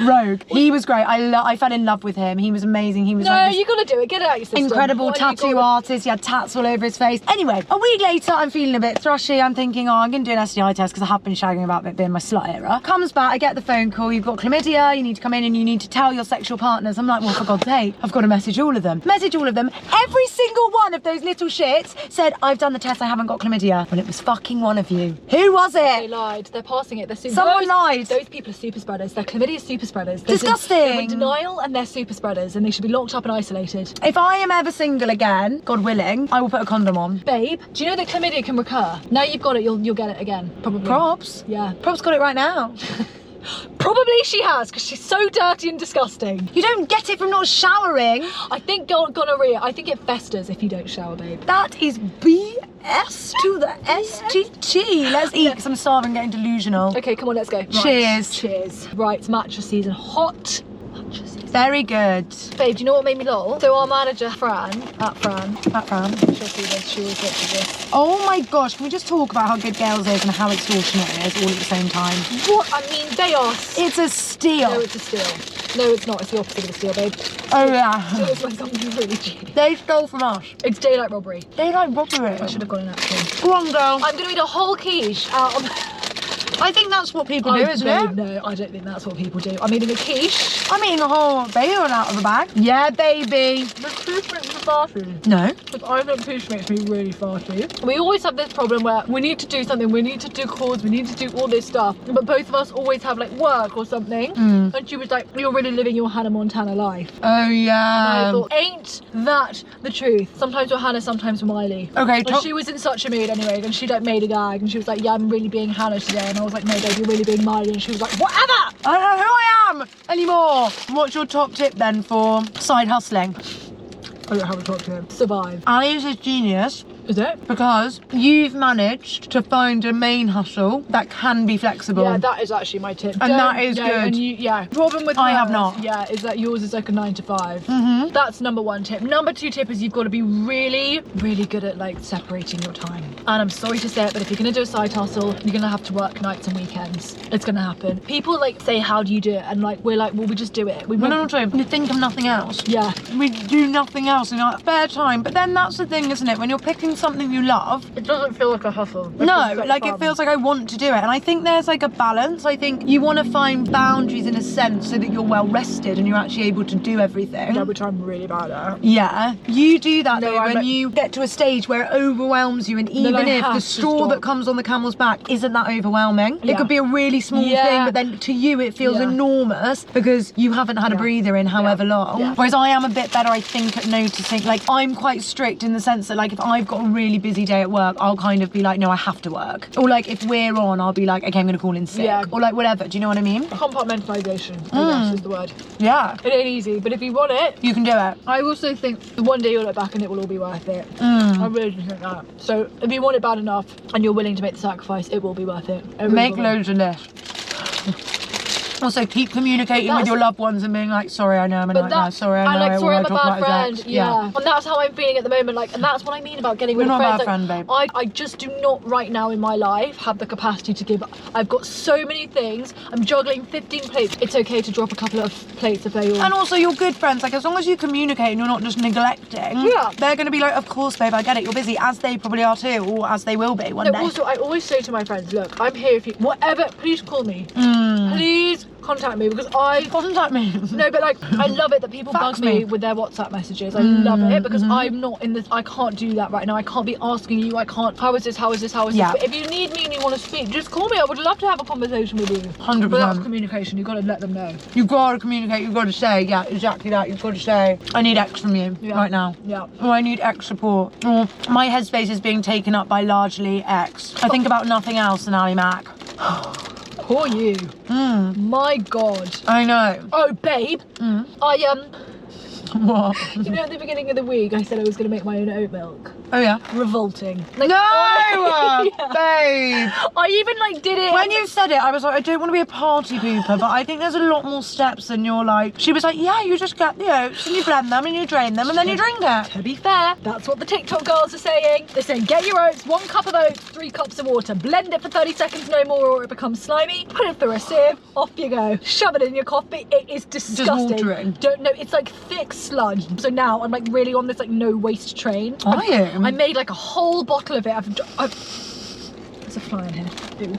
rogue. He was great. I fell in love with him. He was amazing. He was No, like this you gotta do it. Get it out your system. incredible What have you tattoo got? artist. He had tats all over his face. Anyway, a week later, I'm feeling a bit thrushy. I'm thinking, oh, I'm going to do an STI test because I have been shagging about it being my slut era. Comes back, I get the phone call. You've got chlamydia. You need to come in and you need to tell your sexual partners. I'm like, well, for God's sake, I've got to message all of them. Message all of them. Every single one of those little shits said, I've done the test. I haven't got chlamydia. Well, it was fucking one of you. Who was They it? lied. They're passing it. They're super. Someone lied. Those people are super spreaders. They're chlamydia super spreaders. They're Disgusting. They're in denial and they're super spreaders and they should be locked up and isolated. If I am ever single again, God willing, I will put a condom on. Babe, do you know that chlamydia can recur? Now you've got it, you'll get it again. Probably. Props. Yeah. Props got it right now. Probably she has, because she's so dirty and disgusting. You don't get it from not showering. I think gonorrhea, I think it festers if you don't shower, babe. That is BS to the STT. Let's eat because I'm starving, getting delusional. Okay, come on, let's go. Right. Cheers. Cheers. Right, it's matcha season. Hot matcha season. Very good. Babe, do you know what made me lol? So our manager, Fran, That Fran. she'll see this, she always watches this. Oh my gosh, can we just talk about how good Girls is and how extortionate it is all at the same time? What? I mean, they are... It's a steal. No, it's a steal. No, it's not. It's the opposite of a steal, babe. Oh yeah. It's like something really cheap. They stole from us. It's daylight robbery. They like robbery. I should have gone in action. Go on, girl. I'm going to eat a whole quiche out of... I think that's what people do, isn't it? No, I don't think that's what people do. I'm eating a quiche. I'm eating a whole bacon out of a bag. Yeah, baby. The quiche makes me farty. No. Because I think quiche makes me really farty. We always have this problem where we need to do something, we need to do calls, we need to do all this stuff. But both of us always have like work or something. And she was like, you're really living your Hannah Montana life. Oh yeah. And I thought, ain't that the truth? Sometimes we're Hannah, sometimes we're Miley. Okay, And she was in such a mood anyway, and she like made a gag and she was like, yeah, I'm really being Hannah today. And I was like, no, babe, you're really being Miley. And she was like, whatever! I don't know who I am anymore. What's your top tip then for side hustling? I don't have a top tip. Survive. Ali is a genius Is it? Because you've managed to find a main hustle that can be flexible. Yeah, that is actually my tip. And that is good. And problem with I hers, have not. Yeah, is that yours is like a 9 to 5. Mm-hmm. That's number one tip. Number two tip is you've got to be really, really good at like separating your time. And I'm sorry to say it, but if you're gonna do a side hustle, you're gonna have to work nights and weekends. It's gonna happen. People like say, how do you do it? And like we're like, well, we just do it. We think of nothing else. Yeah. We do nothing else in our spare time. But then that's the thing, isn't it? When you're picking something you love, It doesn't feel like a hustle. no, like it feels like I want to do it. And I think there's like a balance. I think you want to find boundaries in a sense so that you're well rested and you're actually able to do everything. Yeah, which I'm really bad at. Yeah, you do that No, though when you get to a stage where it overwhelms you, and even if the straw that comes on the camel's back isn't that overwhelming, it could be a really small thing, but then to you it feels enormous because you haven't had a breather in however long. Whereas I am a bit better, I think, at noticing. Like, I'm quite strict in the sense that like if I've got a really busy day at work, I'll kind of be like, no, I have to work. Or like if we're on, I'll be like, okay, I'm gonna call in sick. Yeah. Or like whatever. Do you know what I mean? Compartmentalisation, I guess is the word. Yeah. It ain't easy, but if you want it, You can do it. I also think one day you'll look back and it will all be worth it. I really do think that. So if you want it bad enough and you're willing to make the sacrifice, it will be worth it. It really Make will. loads of lists. Also, keep communicating with your loved ones and being like, sorry, I know I'm a nightmare. Sorry, I know I sorry, I'm a talk bad about friend. his ex. Yeah. And that's how I'm feeling at the moment. Like, and that's what I mean about getting rid You're of not a friends. bad friend, babe. I just do not right now in my life have the capacity to give. I've got so many things. I'm juggling 15 plates. It's okay to drop a couple of plates if they all. And also, you're good friends. Like, as long as you communicate and you're not just neglecting, they're going to be like, of course, babe, I get it. You're busy, as they probably are too, or as they will be one day. Also, I always say to my friends, look, I'm here if you, whatever, please call me. Please contact me because Contact me. No, but like, I love it that people bug me with their WhatsApp messages. I love it because I'm not in this, I can't do that right now. I can't be asking you, how is this, how is this, how is this? But if you need me and you want to speak, just call me. I would love to have a conversation with you. 100%. But that's communication, you've got to let them know. You've got to communicate, you've got to say, yeah, exactly that. You've got to say, I need X from you right now. Yeah. Or I need X support. Or my headspace is being taken up by largely X. I think about nothing else than Ali Mac. Poor you. My God. I know. Oh, babe. What? You know, at the beginning of the week, I said I was going to make my own oat milk. Oh yeah. Revolting. Like, No, babe. I even like did it. When you said it, I was like, I don't want to be a party pooper, but I think there's a lot more steps than you're like. She was like, yeah, you just get the oats and you blend them and you drain them and then you drink it. To be fair, that's what the TikTok girls are saying. They're saying, get your oats, 1 cup of oats, 3 cups of water, blend it for 30 seconds, no more, or it becomes slimy. Put it through a sieve, off you go. Shove it in your coffee. It is disgusting. Just watering. Don't know. It's like thick sludge. So now I'm like really on this like no waste train. Are you? I made like a whole bottle of it. There's a fly in here. Ew.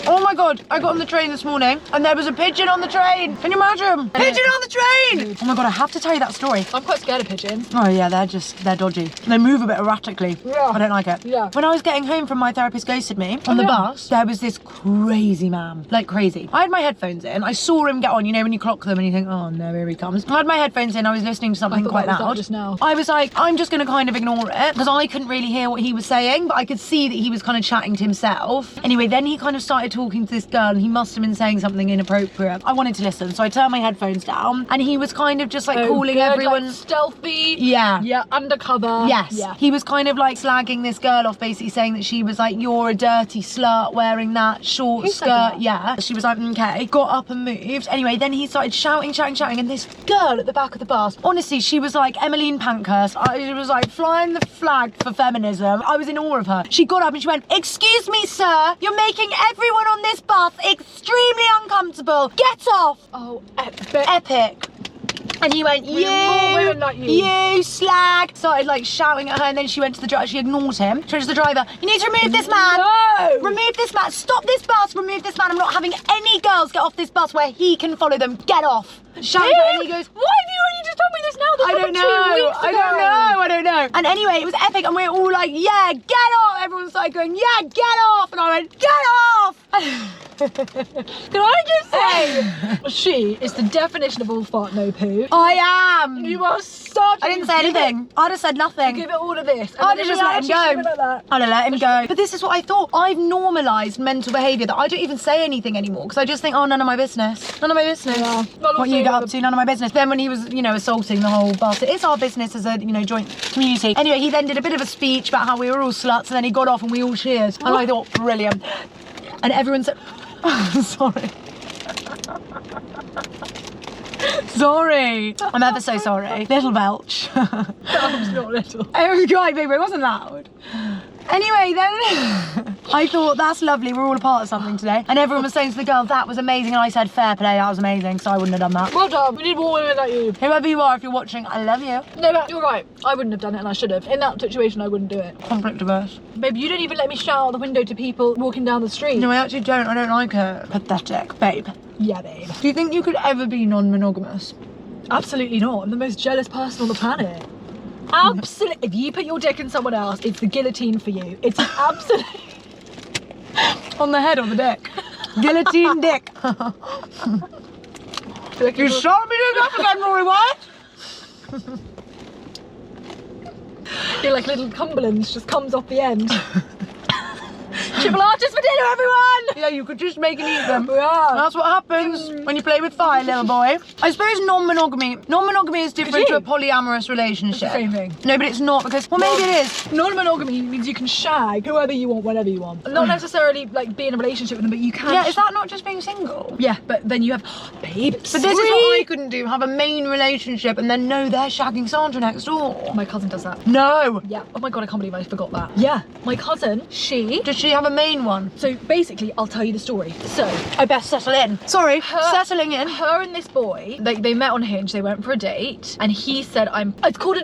Oh my God, I got on the train this morning and there was a pigeon on the train. Can you imagine? Pigeon on the train! Oh my God, I have to tell you that story. I'm quite scared of pigeons. Oh yeah, they're dodgy. They move a bit erratically. Yeah. I don't like it. Yeah. When I was getting home from my therapist ghosted me on the bus, there was this crazy man, like crazy. I had my headphones in. I saw him get on, you know, when you clock them and you think, oh no, here he comes. I had my headphones in. I was listening to something quite loud. Just now. I was like, I'm just going to kind of ignore it because I couldn't really hear what he was saying, but I could see that he was kind of chatting to himself. Anyway, then he kind of started talking to this girl and he must have been saying something inappropriate. I wanted to listen, so I turned my headphones down and he was kind of just like calling everyone like stealthy. Yeah. Yeah, undercover. Yes. Yeah. He was kind of like slagging this girl off, basically saying that she was like, you're a dirty slut wearing that short Who said skirt. that? Yeah. She was like, okay. Got up and moved. Anyway, then he started shouting, and this girl at the back of the bus, honestly, she was like Emmeline Pankhurst. She was like flying the flag for feminism. I was in awe of her. She got up and she went, excuse me, sir, you're making everyone on this bus extremely uncomfortable. Get off. Oh, epic. Epic. And he went, We're more women like you. you slag. Started like shouting at her and then she went to the driver, she ignored him. She went to the driver, you need to remove this man. No. Remove this man, stop this bus, remove this man. I'm not having any girls get off this bus where he can follow them. Get off. Shouted at her and he goes, why have you only just told me this now? That I don't happened 2 know, weeks I ago. don't know. And anyway, it was epic and we were all like, yeah, get off. Everyone started going, yeah, get off. And I went, get off. Can I just say, she is the definition of all fart, no poo. I am. You are such. I didn't say anything. I'd have said nothing. Give it all of this. I'd have just let him go. Like that. I'd have let him go. But this is what I thought. I've normalised mental behaviour that I don't even say anything anymore because I just think, oh, none of my business. None of my business. Yeah. What you get up to, none of my business. Then when he was, you know, assaulting the the whole bus. It is our business as a, you know, joint community. Anyway, he then did a bit of a speech about how we were all sluts, and then he got off and we all cheered. And I thought, brilliant. And everyone said, sorry. Sorry. I'm ever so sorry. Little belch. That was not little. It was right, baby, it wasn't loud. Anyway, then I thought, that's lovely, we're all a part of something today. And everyone was saying to the girls, that was amazing. And I said, fair play, that was amazing, so I wouldn't have done that. Well done. We need more women like you. Whoever you are, if you're watching, I love you. No, but you're right. I wouldn't have done it, and I should have. In that situation, I wouldn't do it. Conflict averse. Babe, you don't even let me shout out the window to people walking down the street. No, I actually don't. I don't like her. Pathetic. Babe. Yeah, babe. Do you think you could ever be non-monogamous? Absolutely not. I'm the most jealous person on the planet. Absolutely. If you put your dick in someone else, it's the guillotine for you. It's absolutely. On the head or the dick? Guillotine dick. You shot me to death again, Rory White? You're like little Cumberlands, just comes off the end. Triple arches for dinner, everyone! Yeah, you could just make and eat them. Yeah. That's what happens when you play with fire, little boy. I suppose non-monogamy is different to a polyamorous relationship. It's the same thing. No, but it's not, because, well, maybe it is. Non-monogamy means you can shag whoever you want, whenever you want. Not necessarily like be in a relationship with them, but you can. Yeah, is that not just being single? Yeah, but then you have, babe. But this is what I couldn't do, have a main relationship and then know they're shagging Sandra next door. My cousin does that. No. Yeah. Oh my god, I can't believe I forgot that. Yeah. My cousin, Does she have a main one? So basically, I'll tell you the story. So, I best settle in. Sorry, settling in. Her and this boy, they met on Hinge, they went for a date, and he said,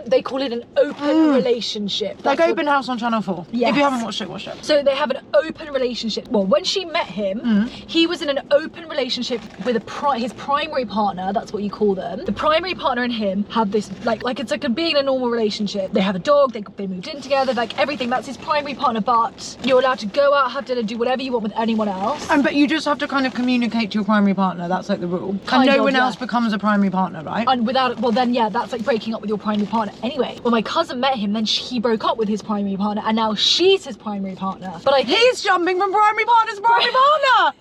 they call it an open relationship. Like That's Open House on Channel 4. Yes. If you haven't watched it, watch it. So they have an open relationship. Well, when she met him, he was in an open relationship with his primary partner. That's what you call them. The primary partner and him have this like it's like being in a normal relationship. They have a dog. They moved in together. Like everything. That's his primary partner. But you're allowed to go out, have dinner, do whatever you want with anyone else. But you just have to kind of communicate to your primary partner. That's like the rule. Kind and no of, one yeah. else becomes a primary partner, right? And without, well then yeah, that's like breaking up with your primary partner. Anyway, when my cousin met him, then he broke up with his primary partner, and now she's his primary partner. But I think He's jumping from primary partner to primary partner.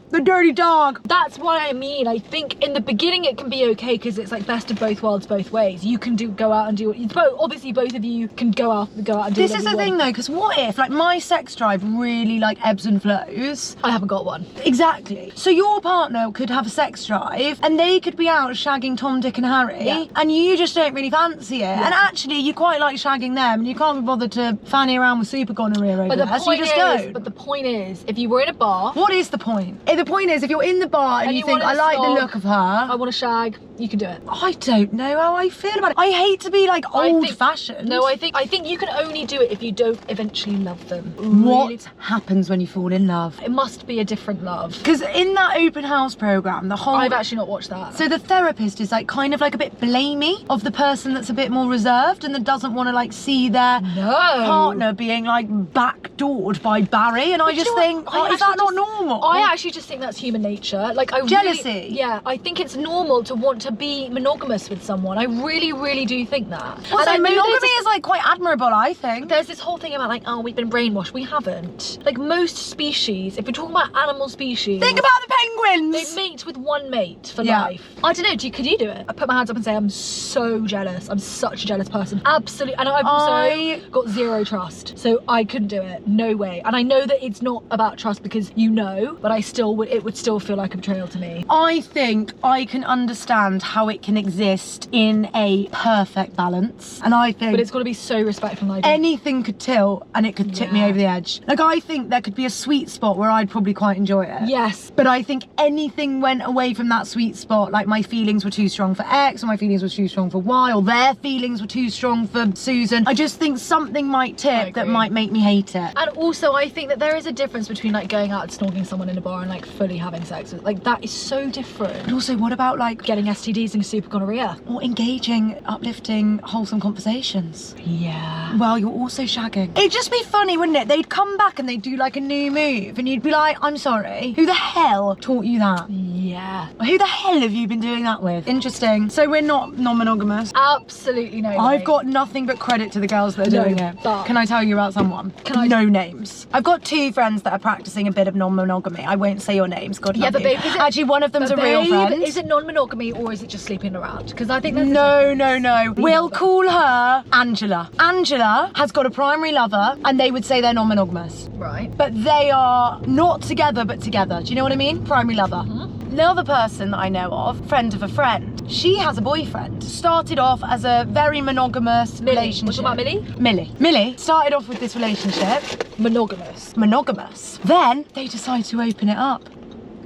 The dirty dog. that's what I mean. I think in the beginning it can be okay because it's like best of both worlds, both ways. You can go out and do what obviously both of you can go out and do This whatever is you the want. thing though, because what if like my sex drive really like ebbs and flows? I haven't got one. Exactly. So your partner could have a sex drive and they could be out shagging Tom, Dick and Harry, Yeah. and you just don't really fancy it. And actually you quite like shagging them and you can't be bothered to fanny around with super gonorrhea over But the there, so point you just is, don't. but the point is, if you were in a bar, What is the point? The point is if you're in the bar and And you you think, I want a like the snog, look of her, I want to shag, you can do it. I don't know how I feel about it. I hate to be like old-fashioned. No, I think you can only do it if you don't eventually love them. What Really. happens when you fall in love? It must be a different love. Because in that open house program, the whole... I've actually not watched that. So the therapist is like kind of like a bit blamey of the person that's a bit more reserved and that doesn't want to like see their partner being like backdoored by Barry, and I just think, is that not normal? I actually just think that's human nature. Like Jealousy? Yeah, I think it's normal to want to be monogamous with someone. I really, really do think that. Also, And I know monogamy there's is like quite admirable, I think. There's this whole thing about like, oh, we've been brainwashed. We haven't. Like most species, if we're talking about animal species, Think about the penguins! they mate with one mate for Yeah. life. I don't know, could you do it? I put my hands up and say I'm so jealous. I'm such a jealous person. Absolutely. And I've also got zero trust. So I couldn't do it. No way. And I know that it's not about trust because you know, but it would still feel like a betrayal to me. I think I can understand how it can exist in a perfect balance. And I think But it's got to be so respectful. And anything could tilt and it could tip me Yeah. over the edge. Like I think there could be a sweet spot where I'd probably quite enjoy it. Yes. But I think anything went away from that sweet spot, like my feelings were too strong for X, or my feelings were too strong for Y, or their feelings were too strong for Susan. I just think something might tip that agree. might make me hate it. And also, I think that there is a difference between like going out and snogging someone in a bar and like fully having sex. Like that is so different. But also, what about like Getting STDs and super gonorrhea. or engaging, uplifting, wholesome conversations? Yeah. Well, you're also shagging. It'd just be funny, wouldn't it? They'd come back and they'd do like a new move and you'd be like, I'm sorry, who the hell taught you that? Yeah. Who the hell have you been doing that with? Interesting. So we're not non-monogamous. Absolutely no. I've way. got nothing but credit to the girls that are No, doing it. but- Can I tell you about someone? Can I- No names. I've got two friends that are practicing a bit of non-monogamy. I won't say your names. God Yeah, love but you. babe, is it- Actually, one of them's a real Babe, friend. is it non-monogamy or is it just sleeping around? Because I think that's No. We'll call her Angela. Angela has got a primary lover, and they would say they're non-monogamous. right. But they are not together, but together. Do you know what I mean? Primary lover. The other person that I know of, friend of a friend, she has a boyfriend. Started off as a very monogamous relationship. What about Millie? Millie started off with this relationship, monogamous. Then they decide to open it up.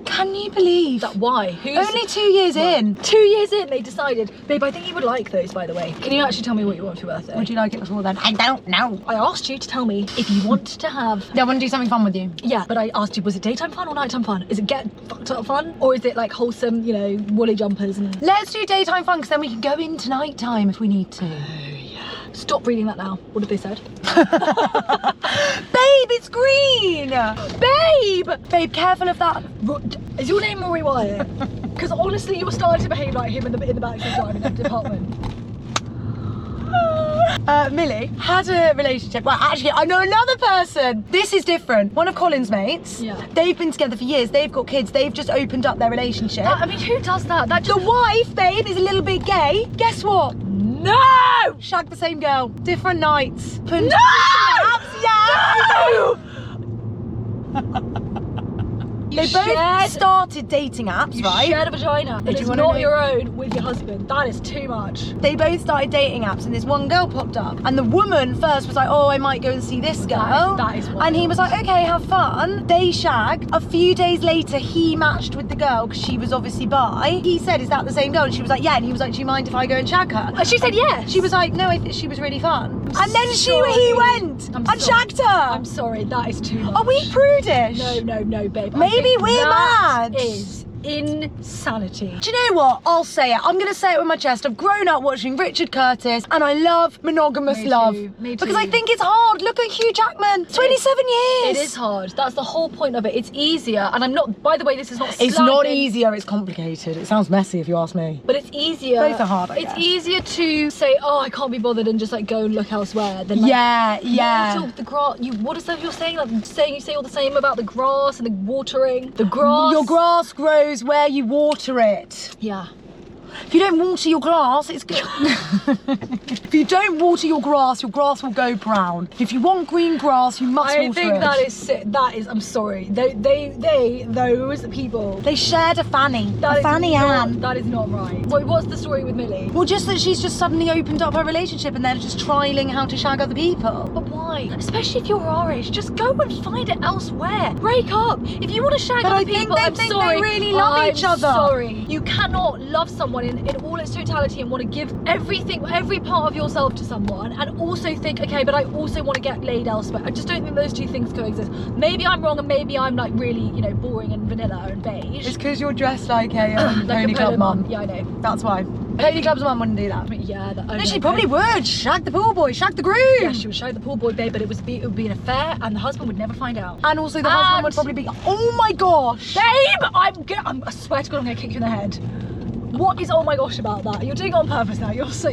Can you believe? Why? Only 2 years in. 2 years in, they decided. Babe, I think you would like those, by the way. Can you actually tell me what you want for your birthday? Would you like it before then? I don't know. I asked you to tell me if you want to have... They want to do something fun with you. Yeah, but I asked you, was it daytime fun or nighttime fun? Is it get fucked up fun? Or is it like wholesome, you know, woolly jumpers and... Let's do daytime fun, because then we can go into nighttime if we need to. Stop reading that now. What have they said? Babe, it's green! Babe, careful of that. Is your name Rory Wyatt? Because honestly, you were starting to behave like him in the backseat driving that department. Millie had a relationship. Well, actually, I know another person. This is different. One of Colin's mates. Yeah. They've been together for years. They've got kids. They've just opened up their relationship. I mean, who does that? That just... The wife, babe, is a little bit gay. Guess what? No! Shag the same girl. Different nights. No! Yeah! No! They both started dating apps, You right? shared a vagina that you is wanna not know- your own with your husband. That is too much. They both started dating apps, and this one girl popped up, and the woman first was like, oh, I might go and see this girl. That is and he was like, okay, have fun. They shag. A few days later, he matched with the girl because she was obviously bi. He said, is that the same girl? And she was like, yeah. And he was like, do you mind if I go and shag her? And she said yes. She was like, no, I think she was really fun. And then sorry. he went I'm and sorry. shagged her. I'm sorry, that is too much. Are we prudish? No, babe. I Maybe think we're that mad. is insanity. Do you know what? I'll say it. I'm going to say it with my chest. I've grown up watching Richard Curtis, and I love monogamous Me too, love. me Because too. I think it's hard. Look at Hugh Jackman. 27 years. It is hard. That's the whole point of it. It's easier. And I'm not, by the way, this is not It's not slagging, easier. It's complicated. It sounds messy if you ask me. But it's easier. Both are hard, I It's guess. easier to say, oh, I can't be bothered and just like go and look elsewhere than like, Yeah. water the grass. What is that you're saying? Like you say all the same about the grass and the watering. The grass. Your grass grows where you water it. Yeah. If you don't water your grass, it's good. If you don't water your grass will go brown. If you want green grass, you must water it. I think that is sick. That is. I'm sorry. Those people. They shared a fanny. That a is fanny not, Ann. That is not right. What's the story with Millie? Well, just that she's just suddenly opened up her relationship and they're just trialing how to shag other people. But why? Especially if you're our age, just go and find it elsewhere. Break up. If you want to shag But other I think people, they I'm think sorry. they really love each other. I'm sorry. You cannot love someone in all its totality and want to give everything, every part of yourself to someone, and also think, okay, but I also want to get laid elsewhere. I just don't think those two things coexist. Maybe I'm wrong, and maybe I'm like really, you know, boring and vanilla and beige. It's because you're dressed like a like pony a club polo mum. Yeah, I know. That's why. Pony club's mum wouldn't do that. But yeah, No, she probably would. Shag the pool boy, shag the groom. Yeah, she would show the pool boy, babe, but it would be an affair, and the husband would never find out. And also the husband would probably be, oh my gosh. Babe, I swear to God, I'm gonna kick you in the head. What is oh my gosh about that? You're doing it on purpose now. You're so.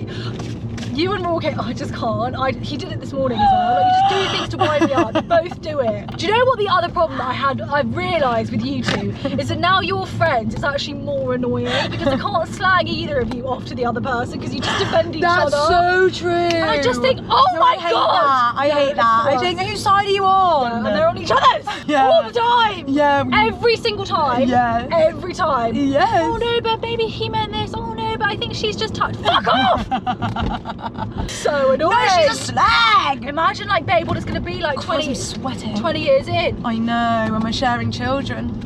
You and Rory, I just can't. He did it this morning as well. Like, you just do things to wind me up. You both do it. Do you know what the other problem that I've realised with you two is that now you're friends, it's actually more annoying because I can't slag either of you off to the other person because you just defend each other. That's so true. And I just think, oh my I hate God. that. I hate that. I think, whose side are you on? Yeah, and they're on each other's all the time. Yeah. Every single time. Yeah. Every time. Yes. Oh no, but maybe he meant this. Oh no, but I think she's just touched. Fuck off! So annoying. No, she's a slag. Imagine like, babe, what it's gonna be like 20 I'm sweating. 20 years in. I know, when we're sharing children.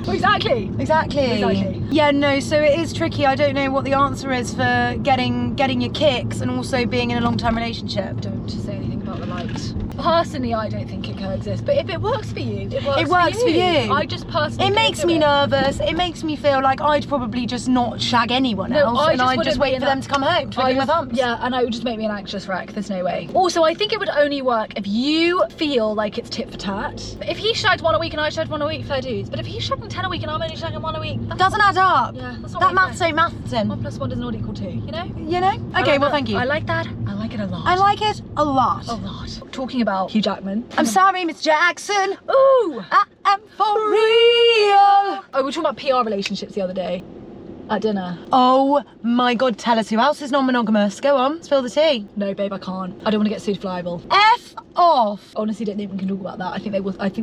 Exactly. Exactly. Yeah, no, so it is tricky. I don't know what the answer is for getting your kicks and also being in a long-term relationship. Don't say anything about the light. Personally, I don't think it coexists, but if it works for you, it works, It works for you. I just personally It makes couldn't me do it. nervous. It makes me feel like I'd probably just not shag anyone No, else, I and just I'd wouldn't just wait be for in them to come home, twiddling my thumbs. Yeah, and it would just make me an anxious wreck. There's no way. Also, I think it would only work if you feel like it's tit for tat. If he shagged one a week and I shagged one a week, fair dues. But if he's shagging 10 a week and I'm only shagging one a week, that's Doesn't add up. Yeah, that's not that really maths fair. ain't mathsing. 1 + 1 does not equal 2, you know? You know? I Okay, like well, that. thank you. I like that. I like it a lot. I like it a lot. a lot. Talking about Hugh Jackman. I'm sorry, Miss Jackson. Ooh! I am for real. Oh, we were talking about PR relationships the other day at dinner. Oh my God, tell us who else is non-monogamous. Go on, spill the tea. No, babe, I can't. I don't want to get sued for libel. F off. Honestly, don't think we can talk about that. I think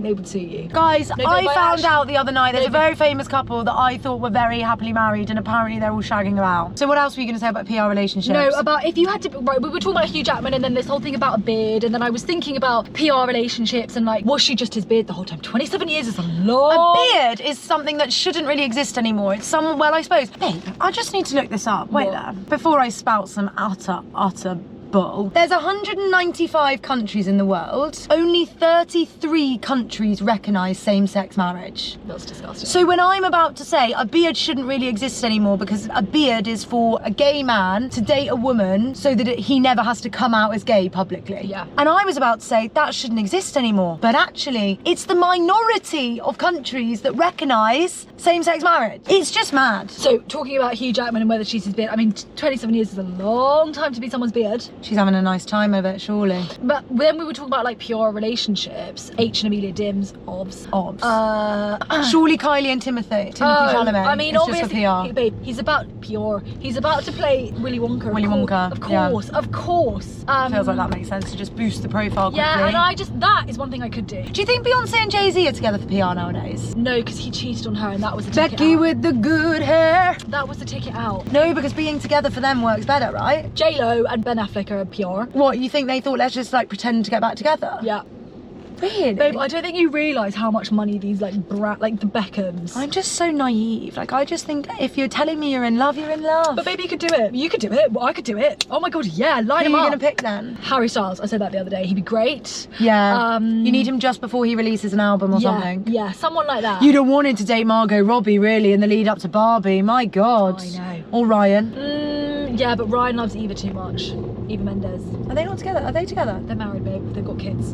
they would sue you. Guys, No, babe, I found actually- out the other night there's No, a very famous couple that I thought were very happily married and apparently they're all shagging about. So what else were you going to say about PR relationships? No, about if you had to, right, we were talking about Hugh Jackman and then this whole thing about a beard, and then I was thinking about PR relationships and like, was she just his beard the whole time? 27 years is a long... A beard is something that shouldn't really exist anymore. It's some, well, I suppose. Babe, I just need to look this up. Wait What? there. Before I spout some utter bull. There's 195 countries in the world. Only 33 countries recognise same-sex marriage. That's disgusting. So when I'm about to say a beard shouldn't really exist anymore because a beard is for a gay man to date a woman so that he never has to come out as gay publicly. Yeah. And I was about to say that shouldn't exist anymore. But actually, it's the minority of countries that recognise same-sex marriage. It's just mad. So, talking about Hugh Jackman and whether she's his beard, I mean, 27 years is a long time to be someone's beard. She's having a nice time of it, surely. But then we were talking about like pure relationships. H and Amelia Dims, obs. Surely Kylie and Timothy Chalamet. I mean, it's obviously, just for PR. babe, he's about pure. He's about to play Willy Wonka. Willy Wonka, Of yeah. course, of course. Feels like that makes sense to just boost the profile quickly. Yeah, and that is one thing I could do. Do you think Beyonce and Jay-Z are together for PR nowadays? No, because he cheated on her and that was the ticket Becky out. with the good hair. That was the ticket out. No, because being together for them works better, right? J-Lo and Ben Affleck are pure. What, you think they thought let's just like pretend to get back together? Yeah. Really? Babe, I don't think you realise how much money these like the Beckhams. I'm just so naive. Like, I just think if you're telling me you're in love, you're in love. But baby, you could do it. You could do it. Well, I could do it. Oh my god, yeah, line Who are him you up. gonna pick then? Harry Styles. I said that the other day. He'd be great. Yeah. You need him just before he releases an album or something. Yeah, someone like that. You'd have wanted to date Margot Robbie, really, in the lead up to Barbie. My God. I know. Or Ryan. Yeah, but Ryan loves Eva too much. Eva Mendes. Are they not together? Are they together? They're married, babe. They've got kids.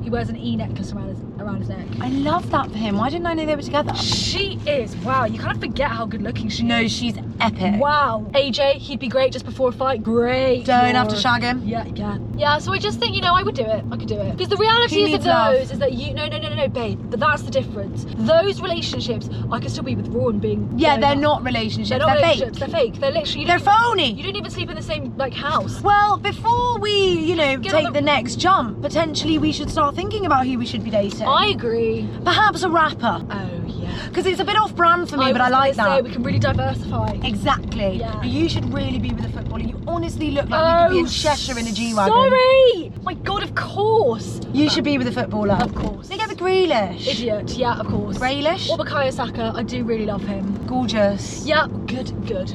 He wears an E necklace around his neck. I love that for him. Why didn't I know they were together? She is. Wow, you kind of forget how good looking she No, is. she's epic. Wow. AJ, he'd be great just before a fight. Great. Don't have to shag him. Yeah, you can. Yeah, so I just think, you know, I would do it. I could do it. Because the reality He is of needs love. those is that you, no, babe. But that's the difference. Those relationships, I could still be with Raw and being. Yeah, blown they're up. not relationships. They're not They're relationships. fake. They're fake. They're literally. They're phony. You don't even sleep in the same like house. Well, before we, you know, Get on take the- the next jump, potentially we should start thinking about who we should be dating. I agree. Perhaps a rapper. Oh yeah. Because it's a bit off brand for me, but I was like gonna that. say, we can really diversify. Exactly. Yeah. You should really be with a footballer. You honestly look like you could be in Cheshire in a G-Wagon. Sorry! My god, of course. You should be with a footballer. Of course. They get the Grealish. Idiot, yeah, of course. Grealish? Or Bukayo Saka, I do really love him. Gorgeous. Yeah, good.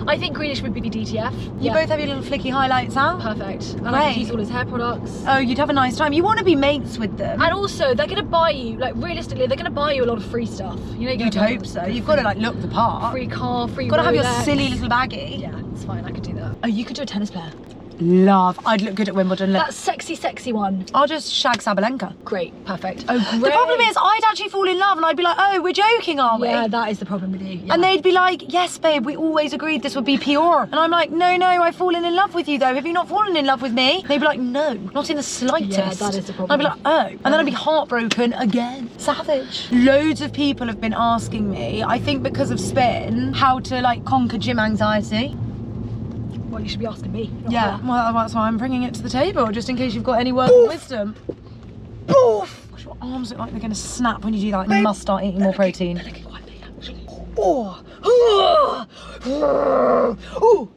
I think Grealish would be DTF. You yeah. both have your little flicky highlights out. Perfect. And I Great. could use all his hair products. Oh, you'd have a nice time. You want to be mates with them. And also, they're going to buy you, like realistically, they're going to buy you a lot of free stuff. You know, You'd hope so. You've got to like look the part. Free car, free You've got to have your Rolex. silly little baggie. Yeah, it's fine, I could do that. Oh, you could do a tennis player. Love. I'd look good at Wimbledon. Look. That sexy one. I'll just shag Sabalenka. Great, perfect. Oh, great. The problem is, I'd actually fall in love and I'd be like, oh, we're joking, aren't we? Yeah, that is the problem with you. Yeah. And they'd be like, yes, babe, we always agreed this would be pure. And I'm like, no, I've fallen in love with you though. Have you not fallen in love with me? They'd be like, no, not in the slightest. Yeah, that is the problem. And I'd be like, oh. And then I'd be heartbroken again. Savage. Loads of people have been asking me, I think because of Spin, how to like conquer gym anxiety. Well, you should be asking me. not Yeah, her. well, that's why I'm bringing it to the table, just in case you've got any words of wisdom. Boof! Gosh, your arms look like they're going to snap when you do that. You must start eating more protein. They're looking quite big, actually. Ooh.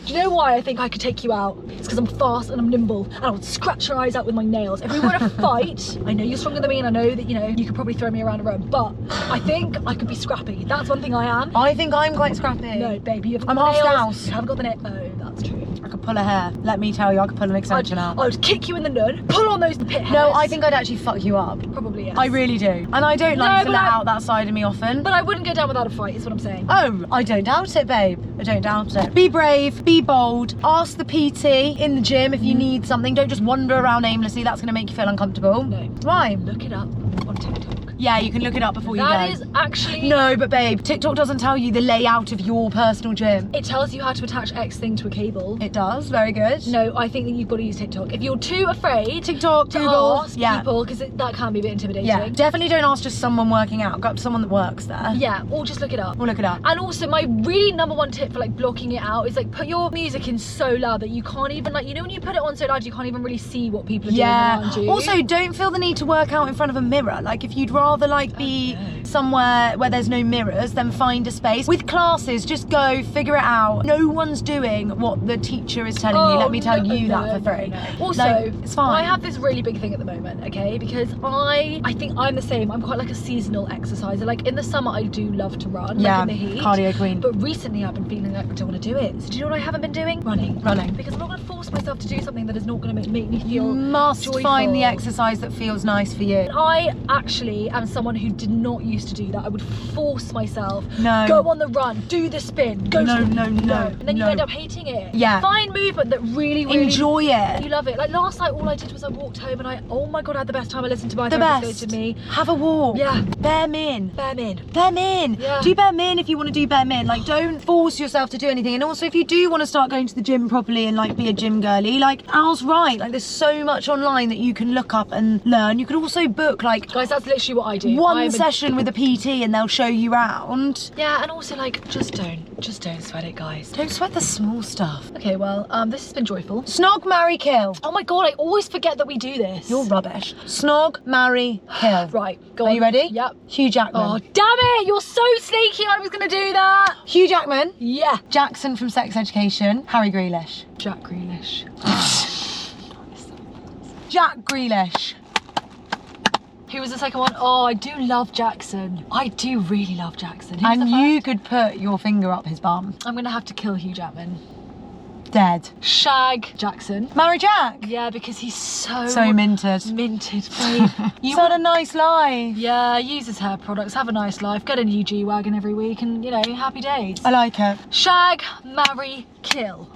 Do you know why I think I could take you out? It's because I'm fast and I'm nimble and I would scratch your eyes out with my nails. If we were to fight, I know you're stronger than me and I know that, you know, you could probably throw me around a room, but I think I could be scrappy. That's one thing I am. I think I'm quite scrappy. No, baby, you haven't I'm got half the nails. scouse. You haven't got the nail. Oh, that's true. I could pull a hair. Let me tell you, I could pull an extension out. I'd kick you in the nun, pull on those pit hairs. No, I think I'd actually fuck you up. Probably, yes. I really do. And I don't No, like to but let I- out that side of me often. But I wouldn't go down without a fight, is what I'm saying. Oh, I don't doubt it, babe. I don't doubt it. Be brave, be bold, ask the PT in the gym if you need something. Don't just wander around aimlessly, that's going to make you feel uncomfortable. No. Why? Look it up on TikTok. Yeah, you can look it up before you go. That is actually... No, but babe, TikTok doesn't tell you the layout of your personal gym. It tells you how to attach X thing to a cable. It does, very good. No, I think that you've got to use TikTok. If you're too afraid TikTok, to Google, ask people, because that can be a bit intimidating. Yeah, definitely don't ask just someone working out. Go up to someone that works there. Yeah, or just look it up. We'll look it up. And also, my really #1 tip for like blocking it out is like put your music in so loud that you can't even, like, you know when you put it on so loud you can't even really see what people are doing around you. Also, don't feel the need to work out in front of a mirror. Like, if you'd rather like be somewhere where there's no mirrors, then find a space. With classes, just go figure it out. No one's doing what the teacher is telling you. Let me tell you that for free. Also, like, it's fine. I have this really big thing at the moment, okay? Because I think I'm the same. I'm quite like a seasonal exerciser. Like in the summer, I do love to run, like in the heat. Cardio queen. But recently, I've been feeling like I don't want to do it. So do you know what I haven't been doing? Running. Because I'm not going to force myself to do something that is not going to make me feel You must joyful. find the exercise that feels nice for you. I actually am someone who did not used to do that. I would force myself. No. Go on the run. Do the spin. Go. No. And then you end up hating it. Yeah. Find movement that really enjoy it. You love it. Like last night, all I did was I walked home and oh my god, I had the best time. I listened to my The therapist best. go to me. Have a walk. Yeah. Bare min. Bare min. Yeah. Do bare min if you want to do bare min. Like, don't force yourself to do anything. And also, if you do want to start going to the gym properly and like be a gym girly, like Al's right. Like, there's so much online that you can look up and learn. You can also book like, guys, that's literally what I do. One session with a PT and they'll show you around. Yeah, and also like just don't sweat it, guys. Don't sweat the small stuff. Okay, well, this has been joyful. Snog, marry, kill. Oh my god, I always forget that we do this. You're rubbish. Snog, marry, kill. Right, go on. Are you ready? Yep. Hugh Jackman. Oh, damn it! You're so sneaky. I was gonna do that. Hugh Jackman. Yeah. Jackson from Sex Education. Harry Grealish. Jack Grealish. Jack Grealish. Who was the second one? Oh, I do love Jackson. I do really love Jackson. Who's And the you first? could put your finger up his bum. I'm gonna have to kill Hugh Jackman. Dead. Shag Jackson. Marry Jack. Yeah, because he's so minted. Minted, babe. He's had a nice life. Yeah, uses hair products. Have a nice life. Get a new G-Wagon every week and, you know, happy days. I like it. Shag, marry, kill.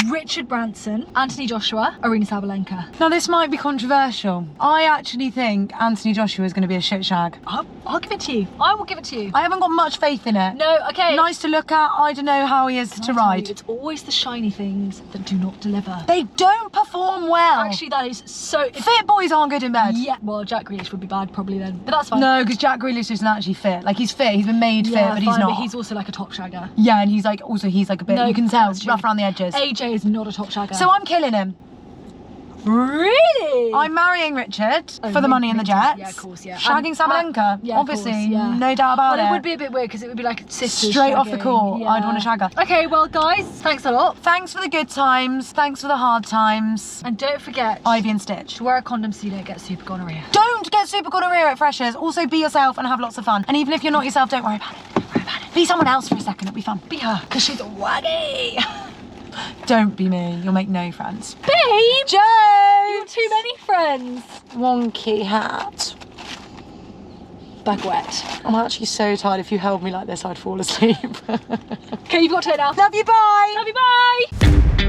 Richard Branson, Anthony Joshua, Arina Sabalenka. Now this might be controversial. I actually think Anthony Joshua is going to be a shit shag. I'll give it to you. I will give it to you. I haven't got much faith in it. No, okay. Nice to look at. I don't know how he is to ride. It's always the shiny things that do not deliver. They don't perform well. Actually, that is so... Fit boys aren't good in bed. Yeah, well, Jack Grealish would be bad probably then, but that's fine. No, because Jack Grealish isn't actually fit. Like, he's fit. He's been made fit, but he's fine, not. But he's also like a top shagger. Yeah, and he's like a bit. No, you can tell that's rough true. around the edges. AJ is not a top shagger. So I'm killing him. Really? I'm marrying Richard for the money and the jets. Yeah, of course, yeah. Shagging Sabalenka, yeah, obviously, of course, yeah. no doubt about Well, it. it would be a bit weird because it would be like sisters Straight off the shagging. court, Yeah. I'd want to shag her. Okay, well, guys, thanks a lot. Thanks for the good times. Thanks for the hard times. And don't forget Ivy and Stitch. to wear a condom so you don't get super gonorrhea. Don't get super gonorrhea at Freshers. Also, be yourself and have lots of fun. And even if you're not yourself, don't worry about it. Don't worry about it. Be someone else for a second. It'll be fun. Be her, because she's waggy. Don't be me. You'll make no friends. Babe! Joe! You're too many friends. Wonky hat. Baguette. I'm actually so tired. If you held me like this, I'd fall asleep. Okay, you've got to it now. Love you, bye! Love you, bye!